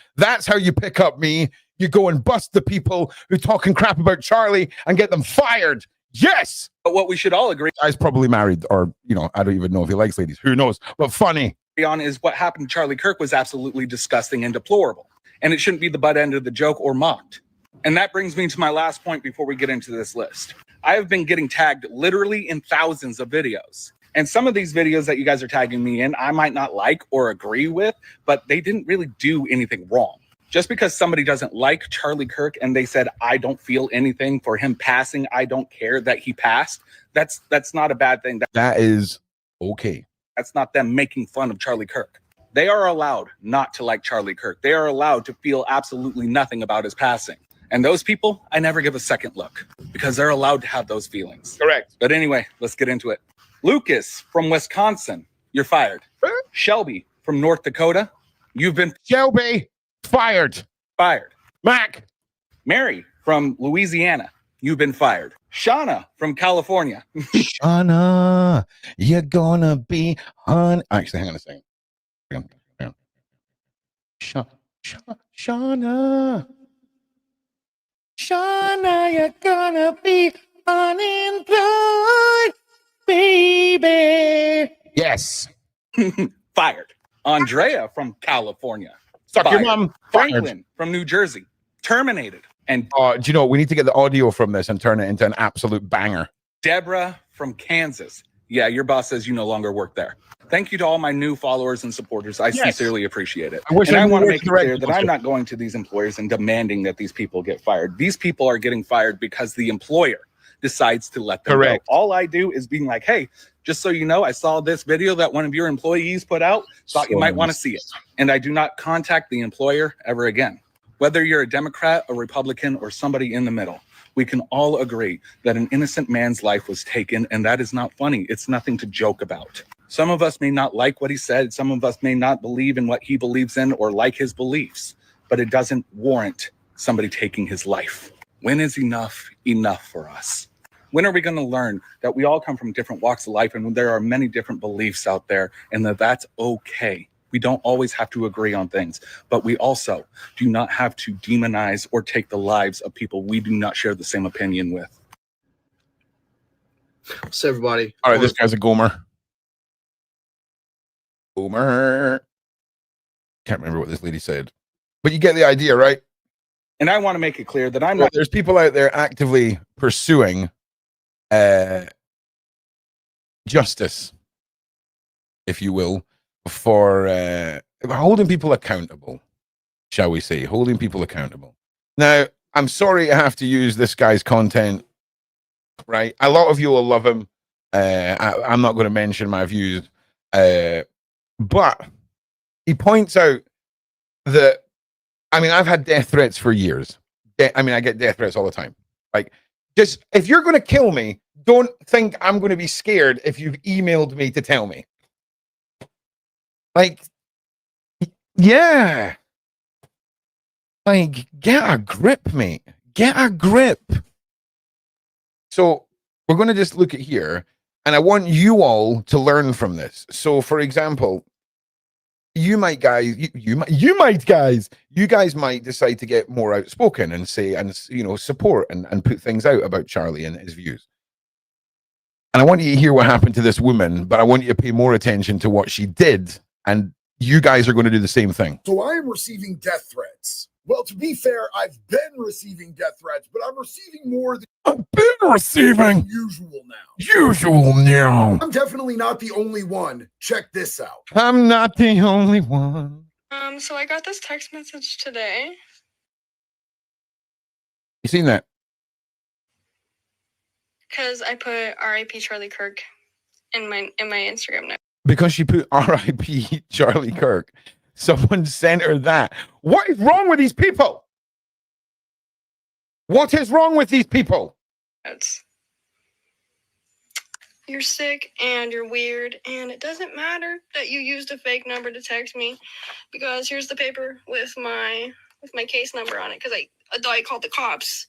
pick up me. You go and bust the people who talking crap about Charlie and get them fired. Yes. But what we should all agree guy's probably married, or I don't even know if he likes ladies. Who knows? But funny on is what happened to Charlie Kirk was absolutely disgusting and deplorable. And it shouldn't be the butt end of the joke or mocked. And that brings me to my last point before we get into this list. I have been getting tagged literally in thousands of videos. And some of these videos that you guys are tagging me in, I might not like or agree with, but they didn't really do anything wrong. Just because somebody doesn't like Charlie Kirk and they said, I don't feel anything for him passing, I don't care that he passed, that's not a bad thing. That is okay. That's not them making fun of Charlie Kirk. They are allowed not to like Charlie Kirk. They are allowed to feel absolutely nothing about his passing. And those people, I never give a second look because they're allowed to have those feelings. Correct. But anyway, let's get into it. Lucas from Wisconsin, you're fired. Shelby from North Dakota, you've been... Shelby, fired. Fired. Mac. Mary from Louisiana, you've been fired. Shauna from California. Shauna, you're gonna be on... Actually, hang on a second. Shauna. Shauna, you're gonna be unemployed, baby. Yes. Fired. Andrea from California. Suck your Fired. mom. Franklin from New Jersey. Terminated. And do you know, we need to get the audio from this and turn it into an absolute banger. Deborah from Kansas. Yeah, your boss says you no longer work there. Thank you to all my new followers and supporters. I sincerely appreciate it. wish And I I knew want to where make to it direct clear that people I'm to. not going to these employers and demanding that these people get fired. These people are getting fired because the employer decides to let them Correct. go. All I do is being like, hey, just so you know, I saw this video that one of your employees put out, thought you might want to see it. And I do not contact the employer ever again. Whether you're a Democrat, a Republican, or somebody in the middle, we can all agree that an innocent man's life was taken, and that is not funny. It's nothing to joke about. Some of us may not like what he said. Some of us may not believe in what he believes in or like his beliefs, but it doesn't warrant somebody taking his life. When is enough for us? When are we going to learn that we all come from different walks of life and there are many different beliefs out there and that that's okay? We don't always have to agree on things, but we also do not have to demonize or take the lives of people we do not share the same opinion with. So everybody. All right, this guy's a Gomer. Gomer. Can't remember what this lady said, but you get the idea, right? And I want to make it clear that I'm not. There's people out there actively pursuing justice, if you will, for holding people accountable, shall we say, holding people accountable. Now, I'm sorry I have to use this guy's content, right? A lot of you will love him. I'm not going to mention my views, but he points out that, I mean, I've had death threats for years. I get death threats all the time. Like, just, if you're going to kill me, don't think I'm going to be scared if you've emailed me to tell me. Like, yeah. Like, get a grip, mate. Get a grip. So we're going to just look at here, and I want you all to learn from this. So, for example, you guys might decide to get more outspoken and say, and support and put things out about Charlie and his views. And I want you to hear what happened to this woman, but I want you to pay more attention to what she did, and you guys are going to do the same thing. So I am receiving death threats. Well, to be fair, I've been receiving death threats, but I'm receiving more than usual now. I'm definitely not the only one. Check this out. I'm not the only one. So I got this text message today. You seen that? Because I put R.I.P. Charlie Kirk in my Instagram now. Because she put R.I.P. Charlie Kirk. Someone sent her that. What is wrong with these people? What is wrong with these people? You're sick and you're weird, and it doesn't matter that you used a fake number to text me, because here's the paper with my case number on it, because I thought I called the cops.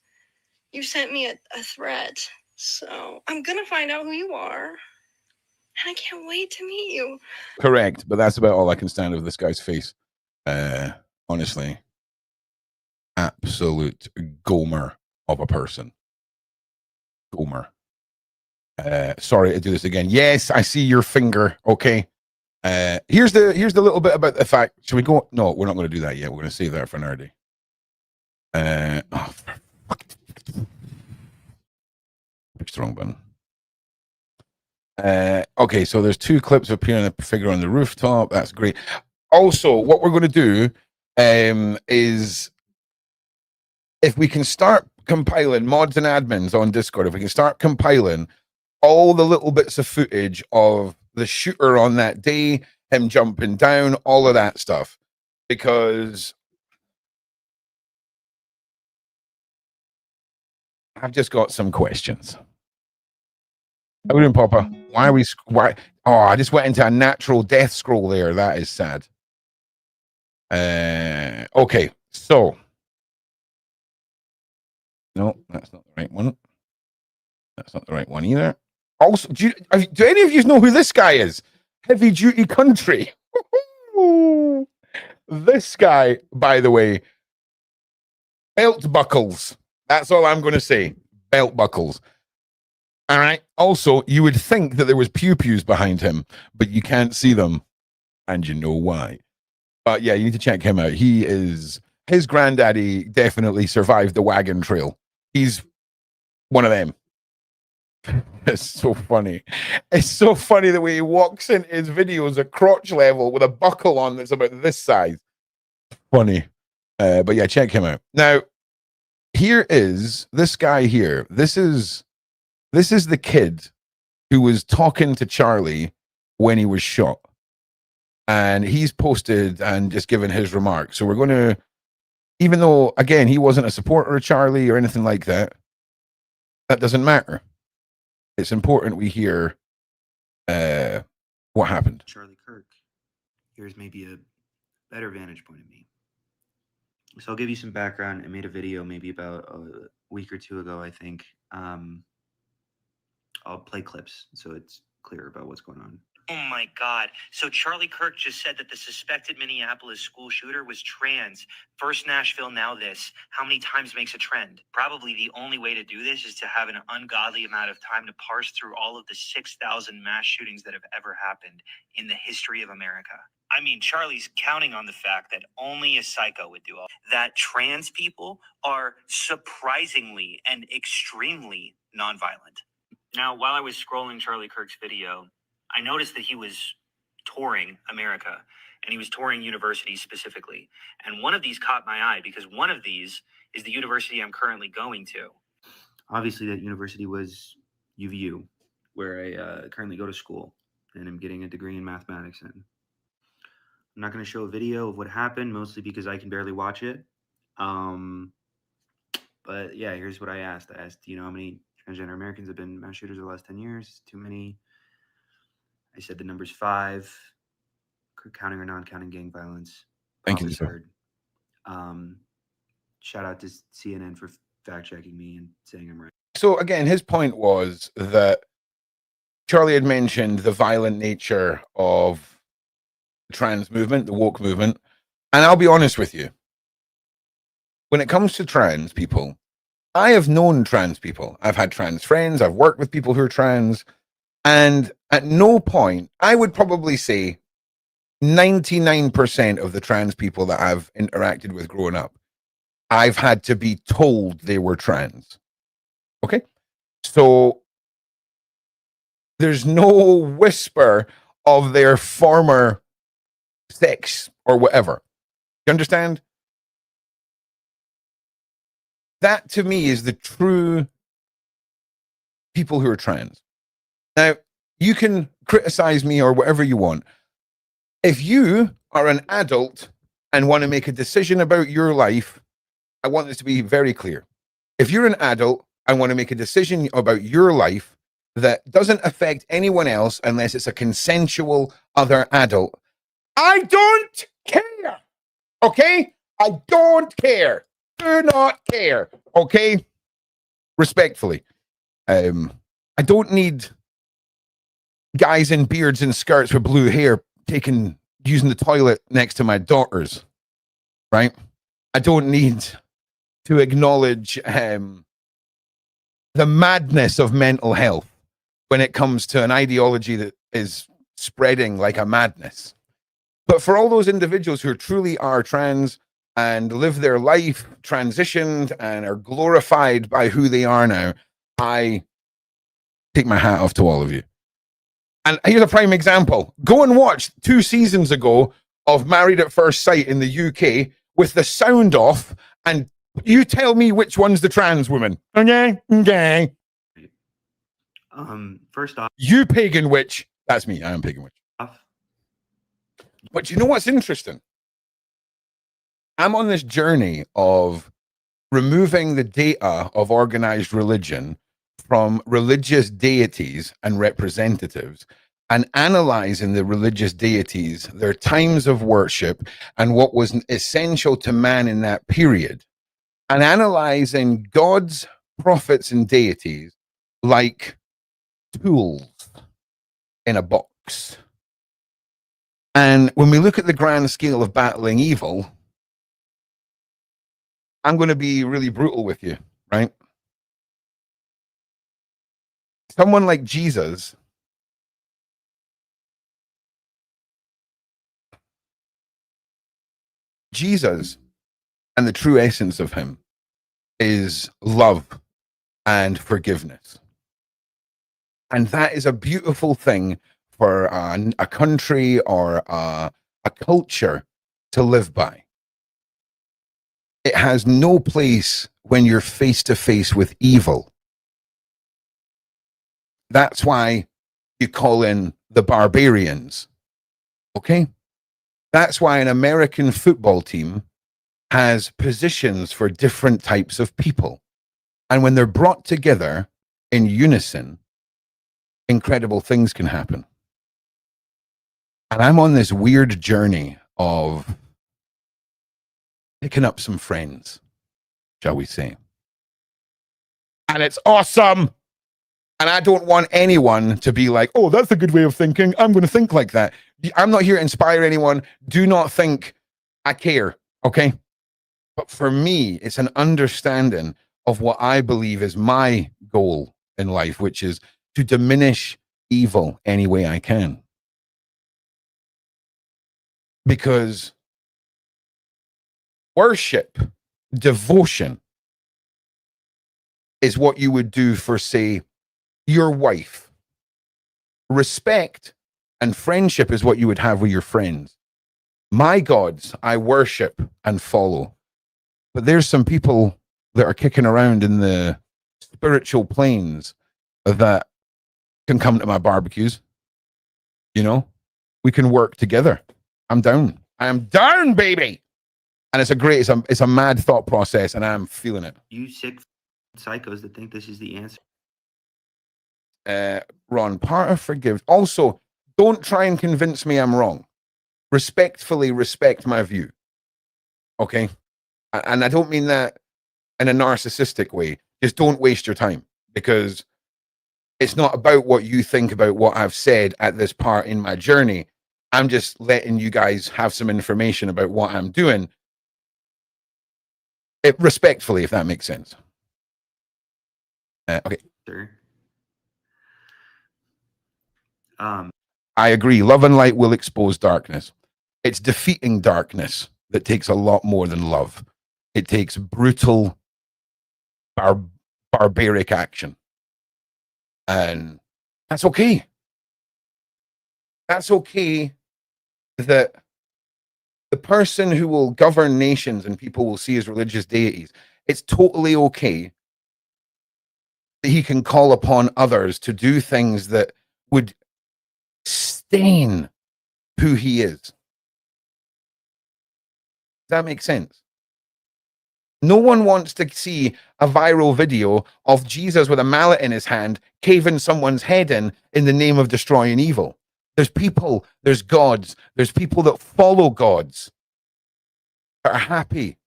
You sent me a threat, so I'm gonna find out who you are, and I can't wait to meet you. Correct, but that's about all I can stand with this guy's face. Honestly, absolute Gomer of a person. Gomer. Sorry to do this again. Yes, I see your finger. Okay. Here's the little bit about the fact. Should we go? No, we're not going to do that yet. We're going to save that for another day. Push the wrong button. Okay, so there's two clips of appearing a figure on the rooftop. That's great. Also, what we're going to do is, if we can start compiling mods and admins on Discord, if we can start compiling all the little bits of footage of the shooter on that day, him jumping down, all of that stuff, because I've just got some questions. How are we doing, Papa? Why? Oh, I just went into a natural death scroll there. That is sad. Okay, so. No, that's not the right one. That's not the right one either. Also, do any of you know who this guy is? Heavy Duty Country. This guy, by the way, belt buckles. That's all I'm going to say. Belt buckles. All right. Also, you would think that there was pew-pews behind him, but you can't see them. And you know why. But yeah, you need to check him out. His granddaddy definitely survived the wagon trail. He's one of them. It's so funny. It's so funny the way he walks in his videos at crotch level with a buckle on that's about this size. Funny. But yeah, check him out. Now, here is this guy here. This is the kid who was talking to Charlie when he was shot. And he's posted and just given his remarks. So we're going to, even though, again, he wasn't a supporter of Charlie or anything like that, that doesn't matter. It's important we hear what happened. Charlie Kirk. Here's maybe a better vantage point of me. So I'll give you some background. I made a video maybe about a week or two ago, I think. I'll play clips so it's clear about what's going on. Oh my God. So Charlie Kirk just said that the suspected Minneapolis school shooter was trans. First Nashville, now this. How many times makes a trend? Probably the only way to do this is to have an ungodly amount of time to parse through all of the 6,000 mass shootings that have ever happened in the history of America. I mean, Charlie's counting on the fact that only a psycho would do all that. Trans people are surprisingly and extremely nonviolent. Now, while I was scrolling Charlie Kirk's video, I noticed that he was touring America, and he was touring universities specifically. And one of these caught my eye because one of these is the university I'm currently going to. Obviously, that university was UVU, where I currently go to school, and I'm getting a degree in mathematics in. I'm not going to show a video of what happened, mostly because I can barely watch it. But yeah, here's what I asked. I asked, do you know how many transgender Americans have been mass shooters in the last 10 years? Too many. I said the number's 5, counting or non-counting gang violence. Thank you, sir. Shout out to CNN for fact-checking me and saying I'm right. So again, his point was that Charlie had mentioned the violent nature of the trans movement, the woke movement. And I'll be honest with you. When it comes to trans people, I have known trans people. I've had trans friends. I've worked with people who are trans. And at no point, I would probably say 99% of the trans people that I've interacted with growing up, I've had to be told they were trans. Okay? So there's no whisper of their former sex or whatever. You understand? That to me is the true people who are trans. Now, you can criticize me or whatever you want. If you are an adult and want to make a decision about your life, I want this to be very clear. If you're an adult and want to make a decision about your life that doesn't affect anyone else unless it's a consensual other adult, I don't care. Okay? I don't care. Do not care. Okay? Respectfully. I don't need guys in beards and skirts with blue hair using the toilet next to my daughters, right? I don't need to acknowledge the madness of mental health when it comes to an ideology that is spreading like a madness. But for all those individuals who truly are trans and live their life transitioned and are glorified by who they are now, I take my hat off to all of you. And here's a prime example. Go and watch 2 seasons ago of Married at First Sight in the UK with the sound off, and you tell me which one's the trans woman. Okay. First off, you pagan witch. That's me. I am pagan witch. But you know what's interesting? I'm on this journey of removing the data of organized religion from religious deities and representatives and analyzing the religious deities, their times of worship, and what was essential to man in that period, and analyzing God's prophets and deities like tools in a box. And when we look at the grand scale of battling evil, I'm going to be really brutal with you right? Someone like Jesus and the true essence of him is love and forgiveness. And that is a beautiful thing for a country or a culture to live by. It has no place when you're face to face with evil. That's why you call in the barbarians. Okay? That's why an American football team has positions for different types of people. And when they're brought together in unison, incredible things can happen. And I'm on this weird journey of picking up some friends, shall we say. And it's awesome. And I don't want anyone to be like, oh, that's a good way of thinking. I'm going to think like that. I'm not here to inspire anyone. Do not think I care, okay? But for me, it's an understanding of what I believe is my goal in life, which is to diminish evil any way I can. Because worship, devotion, is what you would do for, say, your wife. Respect and friendship is what you would have with your friends. My gods, I worship and follow. But there's some people that are kicking around in the spiritual planes that can come to my barbecues. You know, we can work together. I'm down. I am down, baby. And it's a mad thought process, and I'm feeling it. You sick psychos that think this is the answer. Ron, part of forgive. Also, don't try and convince me I'm wrong. Respectfully respect my view. Okay? And I don't mean that in a narcissistic way. Just don't waste your time, because it's not about what you think about what I've said at this part in my journey. I'm just letting you guys have some information about what I'm doing. Respectfully, if that makes sense. Okay. Sure. I agree. Love and light will expose darkness. It's defeating darkness that takes a lot more than love. It takes brutal, barbaric action. And that's okay. That's okay that the person who will govern nations and people will see as religious deities, it's totally okay that he can call upon others to do things that would stain who he is. Does that make sense? No one wants to see a viral video of Jesus with a mallet in his hand, caving someone's head in the name of destroying evil. There's people, there's gods, there's people that follow gods that are happy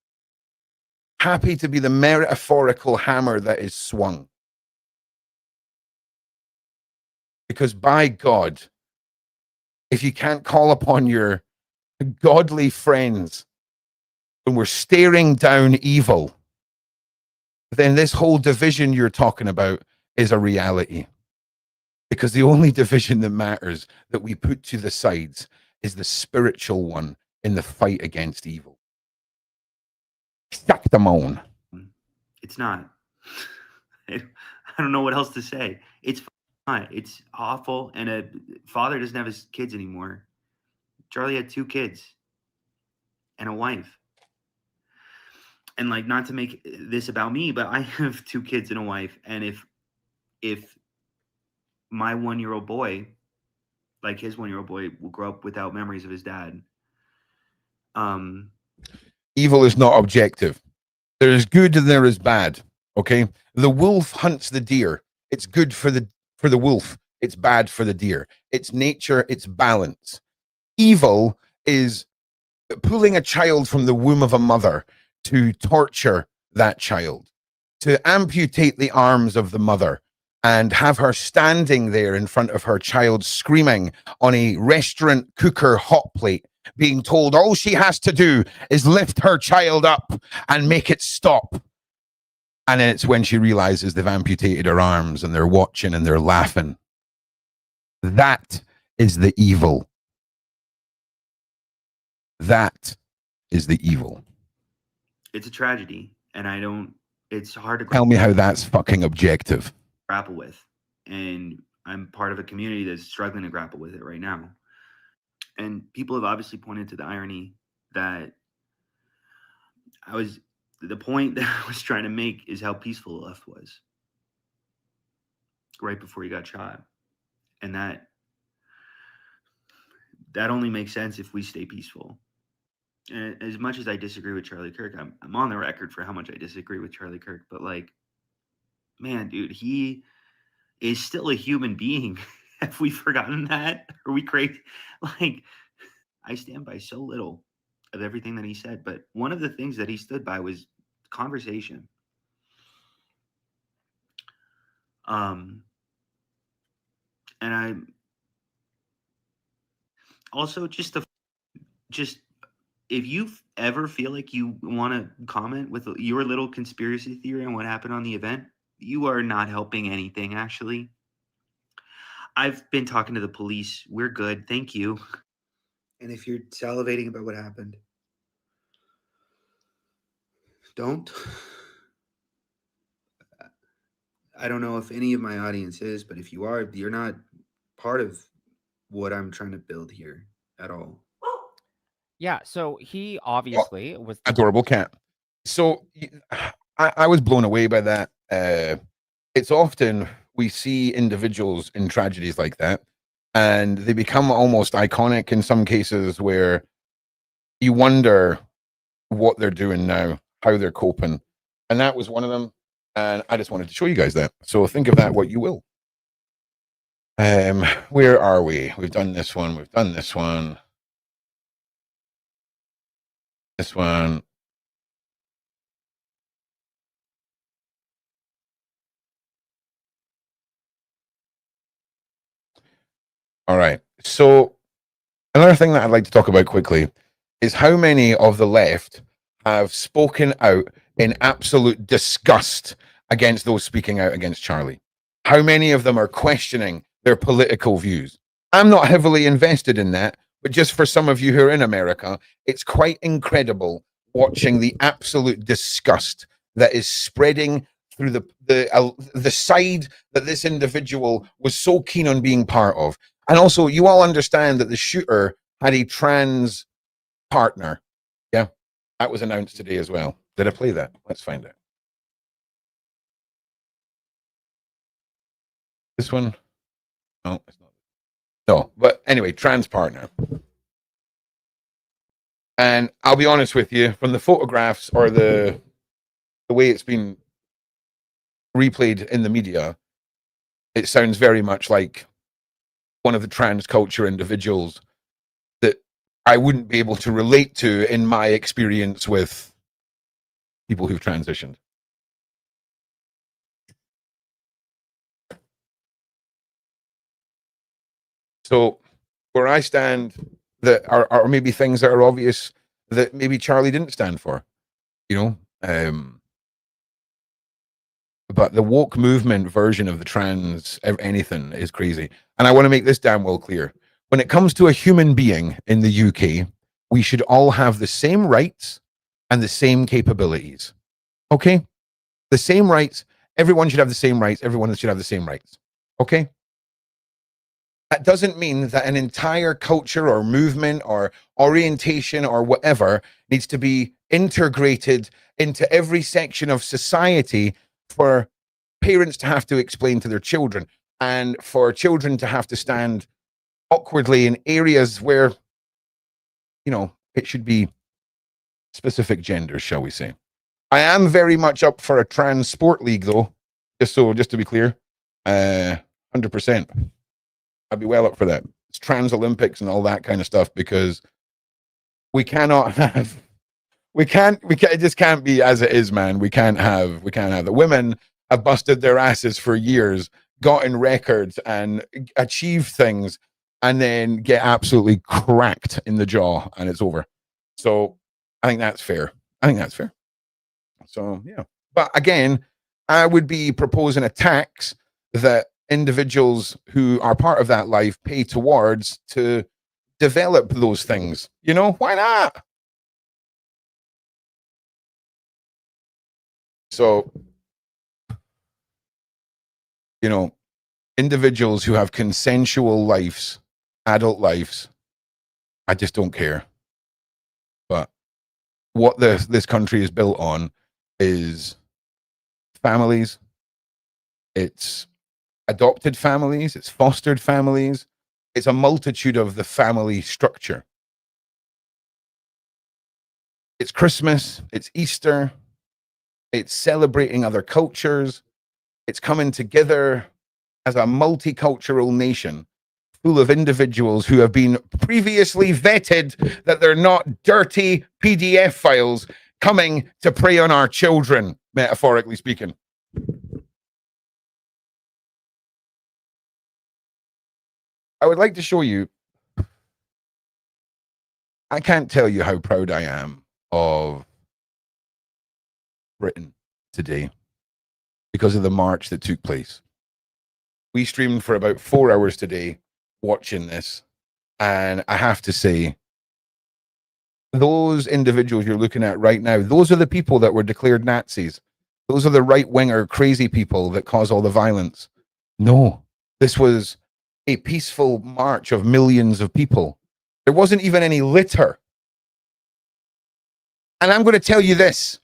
to be the metaphorical hammer that is swung. Because by God, if you can't call upon your godly friends when we're staring down evil, then this whole division you're talking about is a reality. Because the only division that matters that we put to the sides is the spiritual one in the fight against evil. Stack them on. It's not. I don't know what else to say. It's fine. It's awful. And a father doesn't have his kids anymore. Charlie had 2 kids and a wife. And like, not to make this about me, but I have 2 kids and a wife. And if my 1-year-old boy, like his 1-year-old boy, will grow up without memories of his dad. Evil is not objective. There is good and there is bad. Okay, the wolf hunts the deer. It's good for the wolf. It's bad for the deer. It's nature. It's balance. Evil is pulling a child from the womb of a mother to torture that child, to amputate the arms of the mother and have her standing there in front of her child screaming on a restaurant cooker hot plate, being told all she has to do is lift her child up and make it stop. And then it's when she realizes they've amputated her arms and they're watching and they're laughing. That is the evil. That is the evil. It's a tragedy, and it's hard to Tell me how that's fucking objective. grapple with. And I'm part of a community that's struggling to grapple with it right now. And people have obviously pointed to the irony that the point that I was trying to make is how peaceful the left was right before he got shot. And that only makes sense if we stay peaceful. And as much as I disagree with Charlie Kirk, I'm on the record for how much I disagree with Charlie Kirk, but like, man, dude, he is still a human being. Have we forgotten that? Are we crazy? Like, I stand by so little of everything that he said, but one of the things that he stood by was conversation. And I also just if you ever feel like you want to comment with your little conspiracy theory on what happened on the event, you are not helping anything, actually. I've been talking to the police. We're good. Thank you. And if you're salivating about what happened, don't. I don't know if any of my audience is, but if you are, you're not part of what I'm trying to build here at all. Yeah, so he obviously was Adorable cat. So I was blown away by that. It's often we see individuals in tragedies like that, and they become almost iconic in some cases where you wonder what they're doing now, how they're coping. And that was one of them. And I just wanted to show you guys that. So think of that what you will. Where are we? We've done this one. We've done this one. This one. All right. So another thing that I'd like to talk about quickly is how many of the left have spoken out in absolute disgust against those speaking out against Charlie. How many of them are questioning their political views? I'm not heavily invested in that, but just for some of you who are in America, it's quite incredible watching the absolute disgust that is spreading through the side that this individual was so keen on being part of. And also, you all understand that the shooter had a trans partner. Yeah, that was announced today as well. Did I play that? Let's find out. This one? No, it's not. No, but anyway, trans partner. And I'll be honest with you, from the photographs or the way it's been replayed in the media, it sounds very much like one of the trans culture individuals that I wouldn't be able to relate to in my experience with people who've transitioned. So where I stand, that are maybe things that are obvious that maybe Charlie didn't stand for, you know. But the woke movement version of the trans anything is crazy. And I want to make this damn well clear. When it comes to a human being in the UK, we should all have the same rights and the same capabilities. Okay? The same rights. Everyone should have the same rights. Everyone should have the same rights. Okay? That doesn't mean that an entire culture or movement or orientation or whatever needs to be integrated into every section of society for parents to have to explain to their children and for children to have to stand awkwardly in areas where, you know, it should be specific genders, shall we say. I am very much up for a trans sport league, though, just to be clear. 100%. I'd be well up for that. It's trans Olympics and all that kind of stuff, because we cannot have, it just can't be as it is, man. We can't have the women have busted their asses for years, gotten records and achieved things, and then get absolutely cracked in the jaw and it's over. So I think that's fair. So, yeah. But again, I would be proposing a tax that individuals who are part of that life pay towards to develop those things. You know, why not? So, you know, individuals who have consensual lives, adult lives, I just don't care. But what this country is built on is families, it's adopted families, it's fostered families, it's a multitude of the family structure. It's Christmas, it's Easter, it's celebrating other cultures, it's coming together as a multicultural nation full of individuals who have been previously vetted that they're not dirty PDF files coming to prey on our children, metaphorically speaking. I would like to show you. I can't tell you how proud I am of Britain today because of the march that took place. We streamed for about 4 hours today watching this, and I have to say, those individuals you're looking at right now, those are the people that were declared Nazis. Those are the right-winger crazy people that cause all the violence. No, this was a peaceful march of millions of people. There wasn't even any litter. And I'm going to tell you this.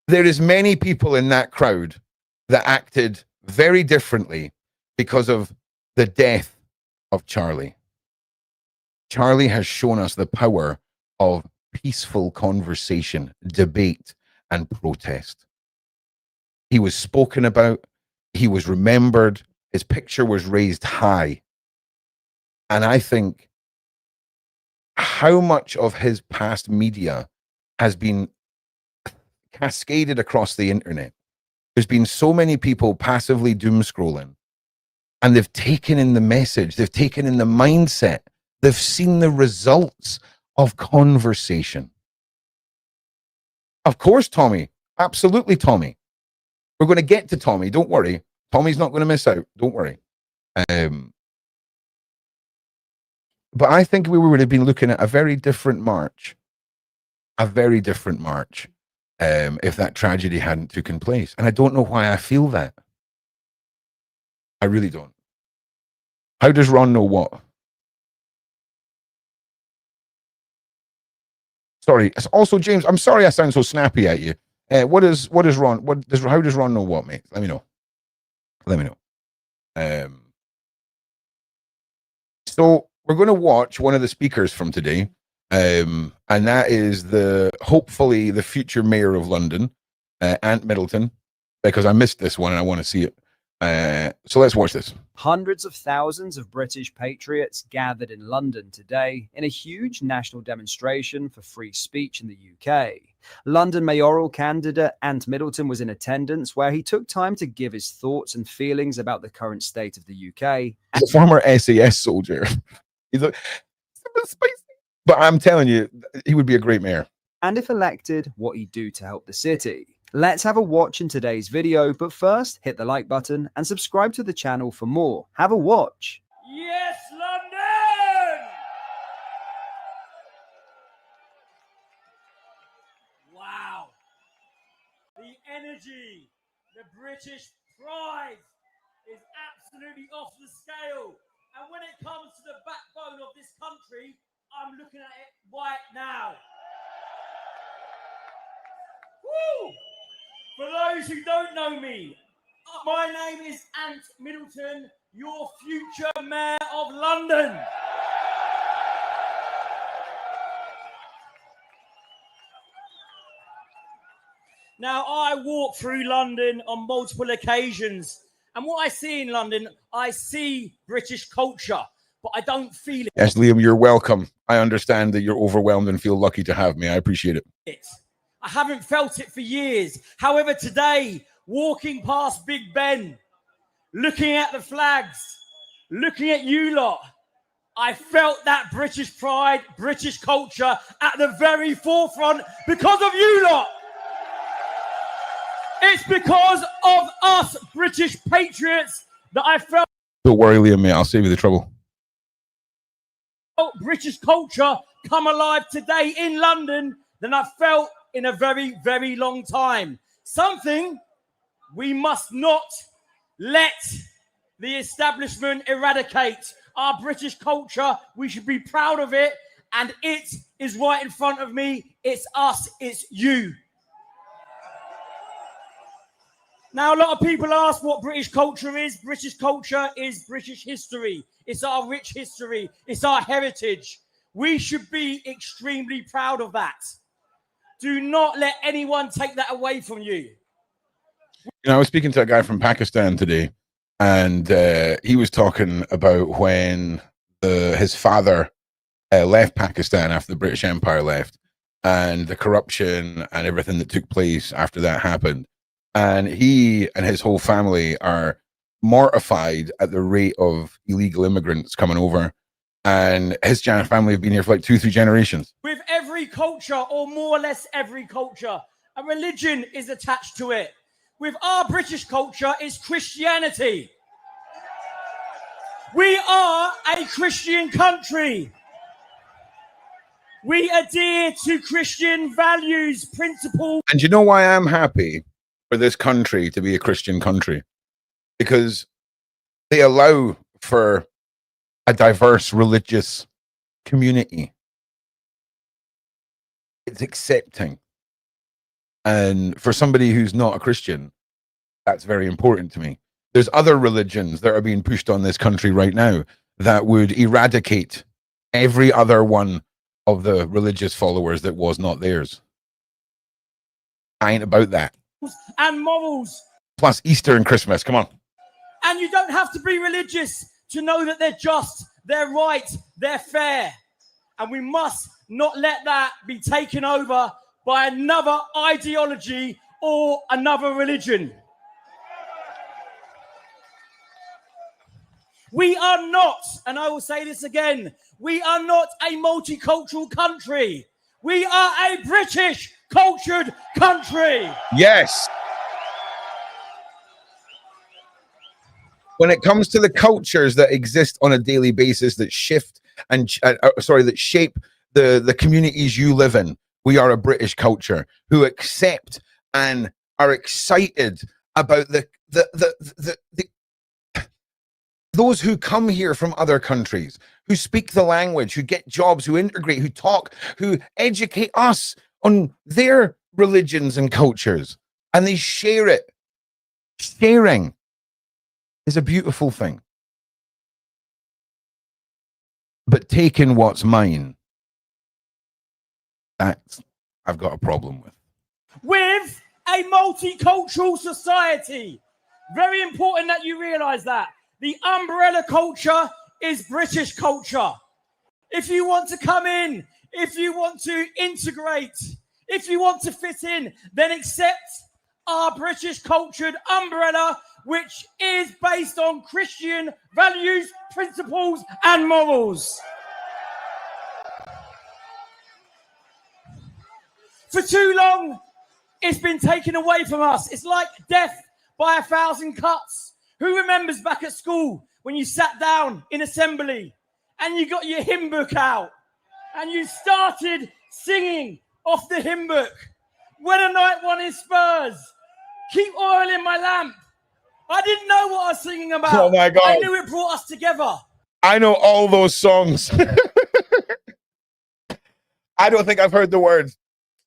There is many people in that crowd that acted very differently because of the death of Charlie. Charlie has shown us the power of peaceful conversation, debate, and protest. He was spoken about. He was remembered. His picture was raised high. And I think how much of his past media has been cascaded across the internet. There's been so many people passively doom scrolling, and they've taken in the message, they've taken in the mindset, they've seen the results of conversation. Of course, Tommy. Absolutely, Tommy. We're going to get to Tommy. Don't worry. Tommy's not going to miss out. Don't worry. But I think we would have been looking at a very different march. A very different march if that tragedy hadn't taken place. And I don't know why I feel that. I really don't. How does Ron know what? Sorry. Also, James, I'm sorry I sound so snappy at you. How does Ron know what, mate? Let me know. Let me know. So we're going to watch one of the speakers from today. And that is hopefully the future mayor of London, Ant Middleton, because I missed this one and I want to see it. So let's watch this. Hundreds of thousands of British patriots gathered in London today in a huge national demonstration for free speech in the UK. London mayoral candidate Ant Middleton was in attendance, where he took time to give his thoughts and feelings about the current state of the UK. He's a former SAS soldier. He's a spicy. But I'm telling you, he would be a great mayor. And if elected, what he'd do to help the city. Let's have a watch in today's video, but first, hit the like button and subscribe to the channel for more. Have a watch. Yes, London! Wow. The energy, the British pride is absolutely off the scale. And when it comes to the backbone of this country, I'm looking at it right now. Woo! For those who don't know me, my name is Ant Middleton, your future mayor of London. Now, I walk through London on multiple occasions, and what I see in London, I see British culture, but I don't feel it. Yes, Liam, you're welcome. I understand that you're overwhelmed and feel lucky to have me. I appreciate it. I haven't felt it for years. However, today, walking past Big Ben, looking at the flags, looking at you lot, I felt that British pride, British culture at the very forefront because of you lot. It's because of us British patriots that I felt Don't worry, Liam, mate. I'll save you the trouble. British culture come alive today in London than I felt in a very, very long time. Something we must not let the establishment eradicate. Our British culture, we should be proud of it, and it is right in front of me. It's us, it's you. Now, a lot of people ask what British culture is. British culture is British history. It's our rich history. It's our heritage. We should be extremely proud of that. Do not let anyone take that away from you. You know, I was speaking to a guy from Pakistan today, and he was talking about when his father left Pakistan after the British Empire left, and the corruption and everything that took place after that happened. And he and his whole family are mortified at the rate of illegal immigrants coming over. And his family have been here for like 2-3 generations. With every culture, or more or less every culture, a religion is attached to it. With our British culture, it's Christianity. We are a Christian country. We adhere to Christian values, principles. And you know why I'm happy for this country to be a Christian country? Because they allow for a diverse religious community. It's accepting. And for somebody who's not a Christian, that's very important to me. There's other religions that are being pushed on this country right now that would eradicate every other one of the religious followers that was not theirs. I ain't about that. And morals. Plus Easter and Christmas, come on. And you don't have to be religious to know that they're just, they're right, they're fair. And we must not let that be taken over by another ideology or another religion. We are not, and I will say this again, we are not a multicultural country. We are a British cultured country. Yes. When it comes to the cultures that exist on a daily basis that shift and that shape the communities you live in, we are a British culture who accept and are excited about those who come here from other countries, who speak the language, who get jobs, who integrate, who talk, who educate us on their religions and cultures, and they share it. Sharing is a beautiful thing. But taking what's mine, that's I've got a problem with. With a multicultural society. Very important that you realize that. The umbrella culture is British culture. If you want to come in, if you want to integrate, if you want to fit in, then accept our British cultured umbrella, which is based on Christian values, principles, and morals. For too long, it's been taken away from us. It's like death by 1,000 cuts. Who remembers back at school when you sat down in assembly and you got your hymn book out and you started singing off the hymn book? When a night won his Spurs, keep oil in my lamp. I didn't know what I was singing about. Oh my God. I knew it brought us together. I know all those songs. I don't think I've heard the words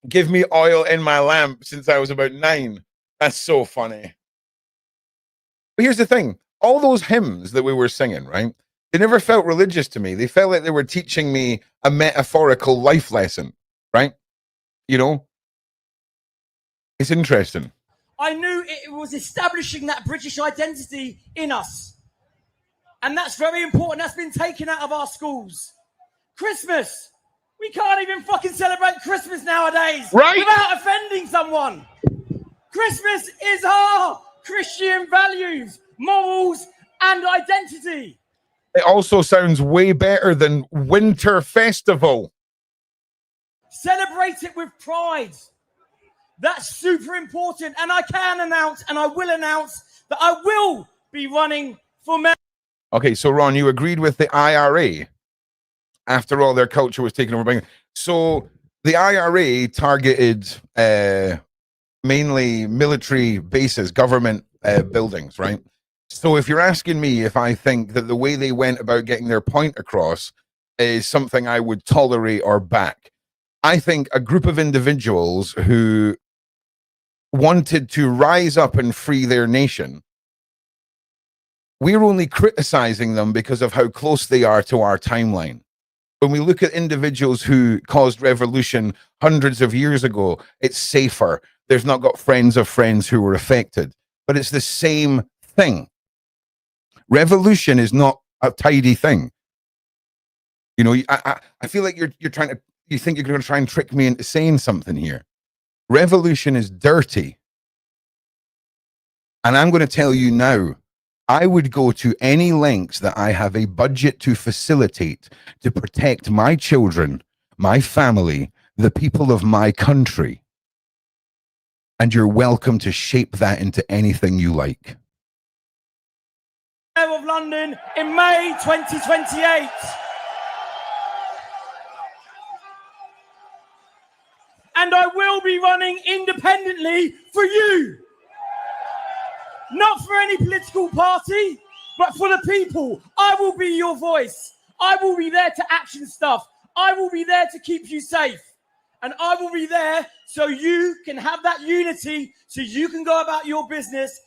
"give me oil in my lamp" since I was about 9. That's so funny. But here's the thing. All those hymns that we were singing, right? They never felt religious to me. They felt like they were teaching me a metaphorical life lesson, right? You know? It's interesting. I knew it was establishing that British identity in us. And that's very important. That's been taken out of our schools. Christmas. We can't even fucking celebrate Christmas nowadays. Right. Without offending someone. Christmas is our Christian values, morals, and identity. It also sounds way better than Winter Festival. Celebrate it with pride. That's super important. And I can announce, and I will announce, that I will be running for mayor. Okay, so Ron, you agreed with the IRA after all their culture was taken over. So the IRA targeted mainly military bases, government buildings, right? So if you're asking me if I think that the way they went about getting their point across is something I would tolerate or back, I think a group of individuals who wanted to rise up and free their nation, we're only criticizing them because of how close they are to our timeline. When we look at individuals who caused revolution hundreds of years ago, it's safer. There's not got friends of friends who were affected, but it's the same thing. Revolution is not a tidy thing. You know, I feel like you're trying to, you think you're going to try and trick me into saying something here. Revolution is dirty. And I'm going to tell you now, I would go to any lengths that I have a budget to facilitate to protect my children, my family, the people of my country. And you're welcome to shape that into anything you like. Mayor of London in May 2028. And I will be running independently for you. Not for any political party, but for the people. I will be your voice. I will be there to action stuff. I will be there to keep you safe. And I will be there so you can have that unity, so you can go about your business,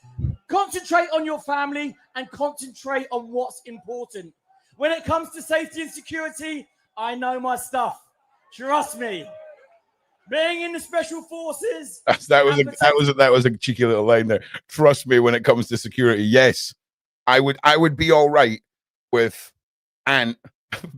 concentrate on your family, and concentrate on what's important. When it comes to safety and security, I know my stuff. Trust me. Being in the special forces. That was a cheeky little line there. Trust me, when it comes to security, yes, I would be all right with Ant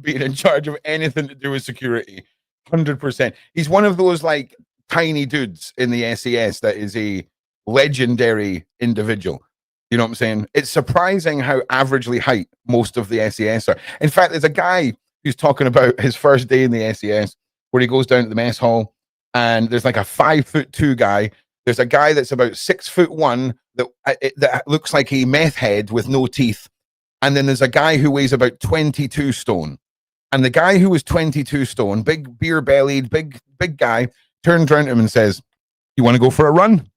being in charge of anything to do with security. 100%. He's one of those like tiny dudes in the SAS that is a legendary individual. You know what I'm saying? It's surprising how averagely height most of the SAS are. In fact, there's a guy who's talking about his first day in the SAS where he goes down to the mess hall. And there's like a 5'2" guy. There's a guy that's about 6'1" that looks like a meth head with no teeth. And then there's a guy who weighs about 22 stone. And the guy who was 22 stone, big beer bellied, big guy, turns around to him and says, "You want to go for a run?"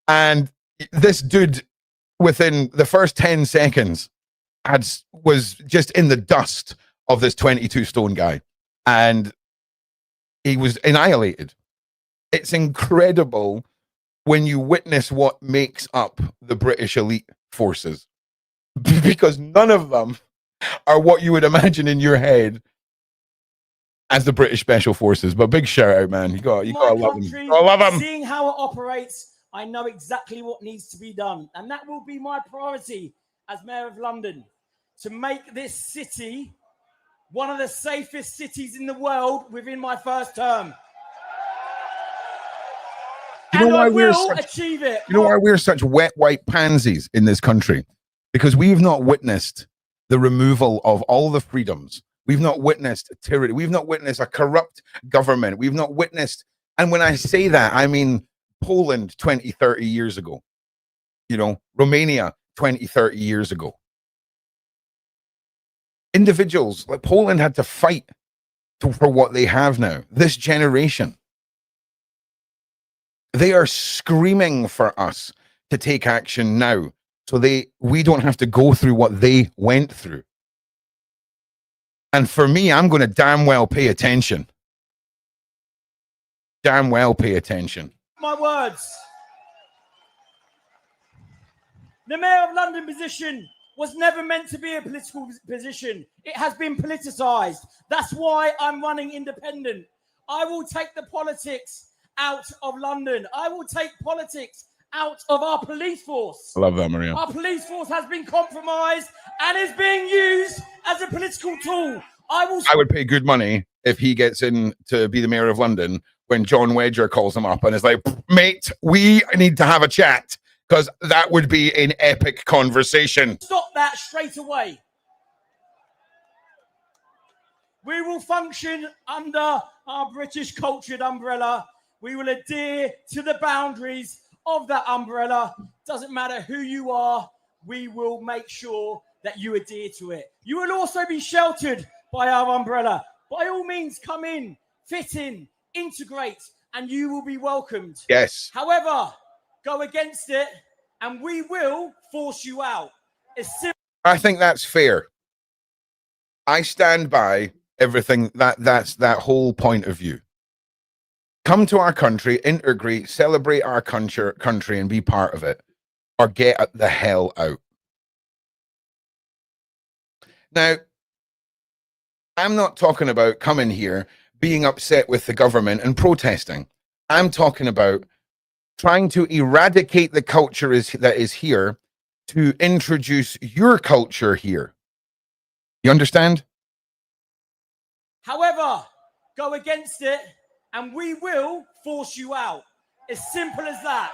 And this dude, within the first 10 seconds, was just in the dust of this 22 stone guy. And he was annihilated. It's incredible when you witness what makes up the British elite forces, because none of them are what you would imagine in your head as the British Special Forces. But big shout out, man. You gotta love them. I love them. Seeing how it operates, I know exactly what needs to be done. And that will be my priority as Mayor of London, to make this city one of the safest cities in the world within my first term. You know why achieve it. You know why we're such wet white pansies in this country? Because we've not witnessed the removal of all the freedoms. We've not witnessed tyranny. We've not witnessed a corrupt government. We've not witnessed, and when I say that, I mean Poland 20, 30 years ago. You know, Romania 20, 30 years ago. Individuals like Poland had to fight for what they have now. This generation, they are screaming for us to take action now, so we don't have to go through what they went through. And for me, I'm going to damn well pay attention. Damn well pay attention. My words. The Mayor of London position was never meant to be a political position. It has been politicized. That's why I'm running independent. I will take the politics out of London. I will take politics out of our police force. I love that, Maria. Our police force has been compromised and is being used as a political tool. I would pay good money if he gets in to be the Mayor of London when John Wedger calls him up and is like, "Mate, we need to have a chat." Because that would be an epic conversation. Stop that straight away. We will function under our British cultured umbrella. We will adhere to the boundaries of that umbrella. Doesn't matter who you are, we will make sure that you adhere to it. You will also be sheltered by our umbrella. By all means, come in, fit in, integrate, and you will be welcomed. Yes. However, go against it, and we will force you out. I think that's fair. I stand by everything that's that whole point of view. Come to our country, integrate, celebrate our country, and be part of it, or get the hell out. Now, I'm not talking about coming here, being upset with the government and protesting. I'm talking about trying to eradicate the culture that is here to introduce your culture here. You understand? However, go against it, and we will force you out. As simple as that.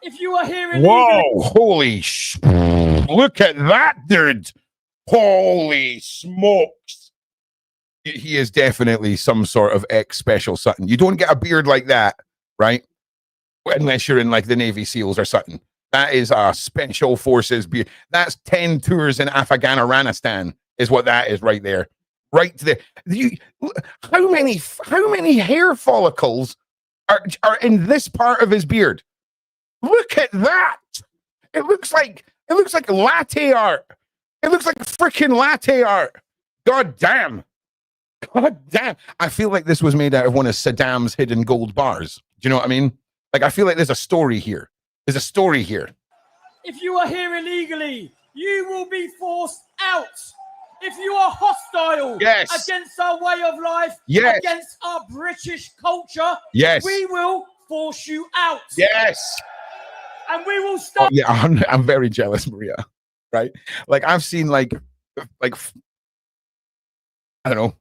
If you are here illegally... Whoa, holy look at that, dude. Holy smokes. He is definitely some sort of ex-special something. You don't get a beard like that, right? Unless you're in like the Navy SEALs or something. That is a special forces beard. That's 10 tours in Afghanistan is what that is right there. Right there. How many hair follicles are in this part of his beard? Look at that. It looks like latte art. It looks like freaking latte art. God damn. God damn. I feel like this was made out of one of Saddam's hidden gold bars. Do you know what I mean? Like, I feel like there's a story here. There's a story here. If you are here illegally, you will be forced out. If you are hostile against our way of life, against our British culture, we will force you out. Yes. And we will stop. Oh, yeah, I'm very jealous, Maria. Right? Like, I've seen like I don't know,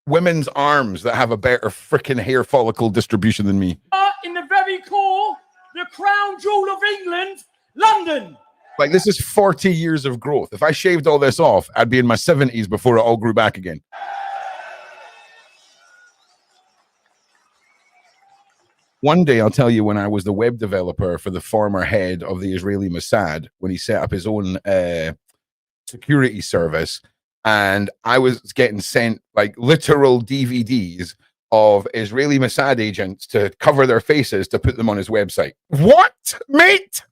women's arms that have a better freaking hair follicle distribution than me. In the very core, the crown jewel of England, London. Like, this is 40 years of growth. If I shaved all this off, I'd be in my 70s before it all grew back again. One day, I'll tell you, when I was the web developer for the former head of the Israeli Mossad, when he set up his own security service, and I was getting sent like literal DVDs of Israeli Mossad agents to cover their faces to put them on his website. What, mate?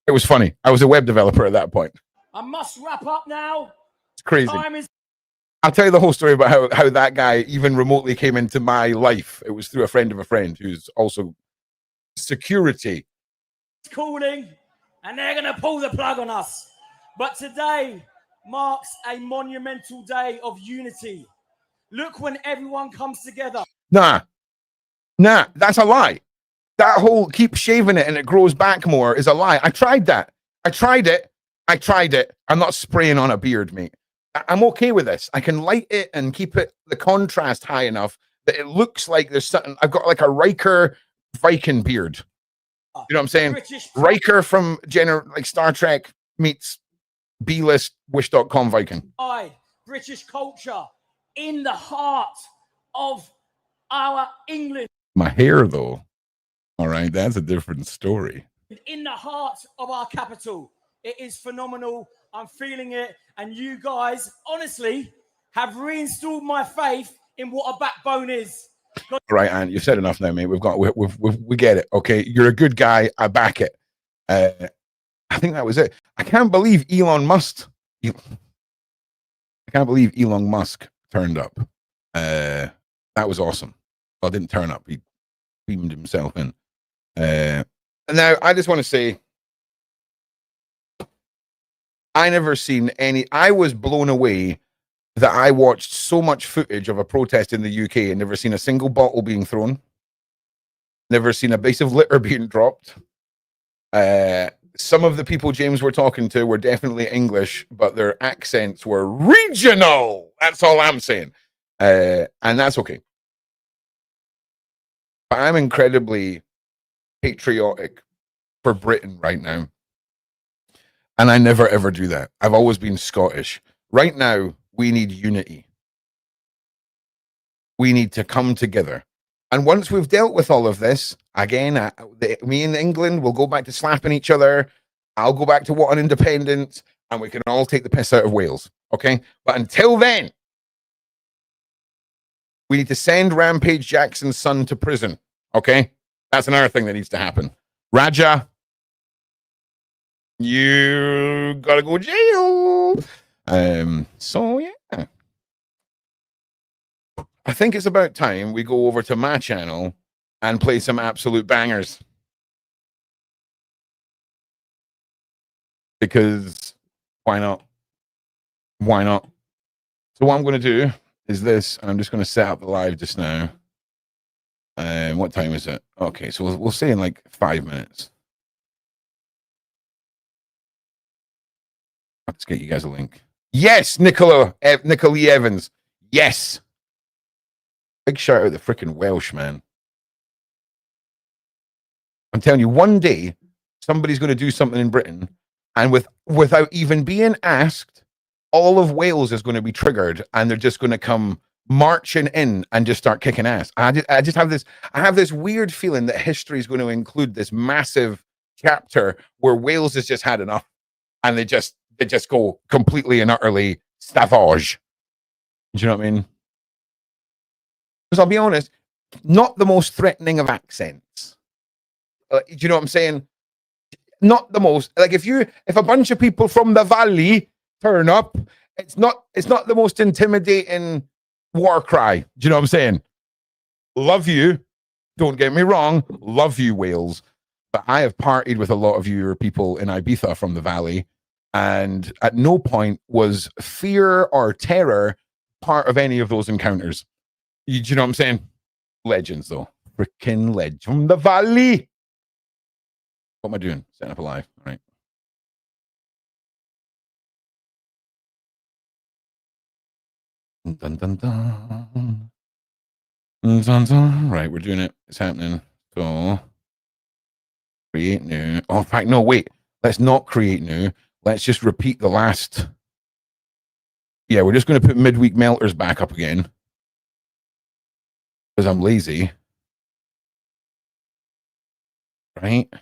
It was funny. I was a web developer at that point. I must wrap up now. It's crazy. Time is... I'll tell you the whole story about how that guy even remotely came into my life. It was through a friend of a friend who's also security. Calling, and they're going to pull the plug on us. But today marks a monumental day of unity. Look when everyone comes together. Nah, that's a lie. That whole keep shaving it and it grows back more is a lie. I tried that. I tried it. I'm not spraying on a beard, mate. I'm okay with this. I can light it and keep it the contrast high enough that it looks like there's something. I've got like a Riker Viking beard. You know what I'm saying? Riker from like Star Trek meets B-list Wish.com Viking. British culture in the heart of our England. My hair, though. All right, that's a different story. In the heart of our capital. It is phenomenal. I'm feeling it. And you guys, honestly, have reinstalled my faith in what a backbone is. All right, Ant, you've said enough now, mate. We get it. Okay, you're a good guy. I back it. I think that was it. I can't believe Elon Musk turned up. That was awesome. Well, didn't turn up. He beamed himself in. Now, I just want to say, I never seen any. I was blown away that I watched so much footage of a protest in the UK and never seen a single bottle being thrown. Never seen a piece of litter being dropped. Some of the people James were talking to were definitely English, but their accents were regional. That's all I'm saying. And that's okay. But I'm incredibly patriotic for Britain right now. And I never, ever do that. I've always been Scottish. Right now, we need unity. We need to come together. And once we've dealt with all of this, again, me and England will go back to slapping each other. I'll go back to wanting independence, and we can all take the piss out of Wales. Okay? But until then, we need to send Rampage Jackson's son to prison. Okay? That's another thing that needs to happen. Raja, you gotta go to jail. So yeah. I think it's about time we go over to my channel and play some absolute bangers. Because why not? Why not? So what I'm going to do is this. I'm just going to set up the live just now. What time is it? Okay, so we'll say in like 5 minutes. Let's get you guys a link. Yes, Nicola Lee Evans. Yes. Big shout out to the freaking Welsh, man. I'm telling you, one day somebody's going to do something in Britain, and without even being asked, all of Wales is going to be triggered, and they're just going to come marching in and just start kicking ass. I just have this. I have this weird feeling that history is going to include this massive chapter where Wales has just had enough, and they just go completely and utterly savage. Do you know what I mean? Because I'll be honest, not the most threatening of accents. Do you know what I'm saying? Not the most. Like if a bunch of people from the valley turn up, it's not the most intimidating war cry. Do you know what I'm saying? Love you. Don't get me wrong. Love you, Wales. But I have partied with a lot of your people in Ibiza from the valley, and at no point was fear or terror part of any of those encounters. Do you know what I'm saying? Legends, though. Freaking legend from the valley. What am I doing? Setting up a live. All right. Dun, dun, dun. Dun, dun, dun. Right, we're doing it. It's happening. So, create new. Oh, in fact, no, wait. Let's not create new. Let's just repeat the last. Yeah, we're just going to put midweek melters back up again. Because I'm lazy. Right?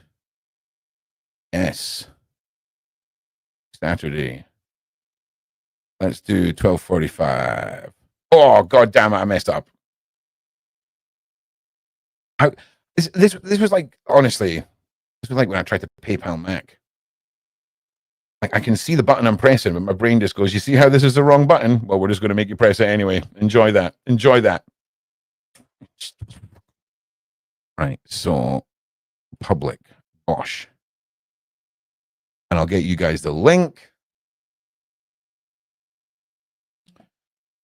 Yes. Saturday. Let's do 12:45. Oh, God damn it, I messed up. This was like, honestly, this was like when I tried to PayPal Mac. Like I can see the button I'm pressing, but my brain just goes, you see how this is the wrong button? Well, we're just going to make you press it anyway. Enjoy that. Enjoy that. Right, so public, Bosch. And I'll get you guys the link.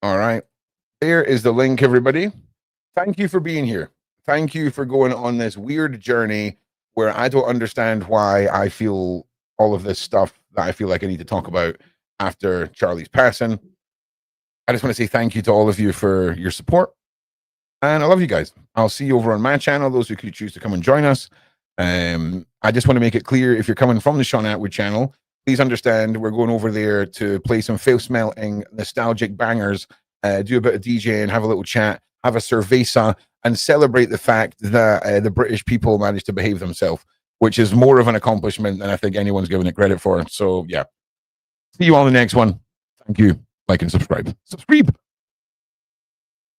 All right, there is the link, everybody. Thank you for being here. Thank you for going on this weird journey where I don't understand why I feel all of this stuff that I feel like I need to talk about after Charlie's passing. I just want to say thank you to all of you for your support. And I love you guys. I'll see you over on my channel, those who could choose to come and join us. I just want to make it clear, if you're coming from the Sean Atwood channel, please understand we're going over there to play some face-melting, nostalgic bangers, do a bit of DJing, have a little chat, have a cerveza, and celebrate the fact that the British people managed to behave themselves, which is more of an accomplishment than I think anyone's given it credit for. So, yeah. See you on the next one. Thank you. Like and subscribe. Subscribe.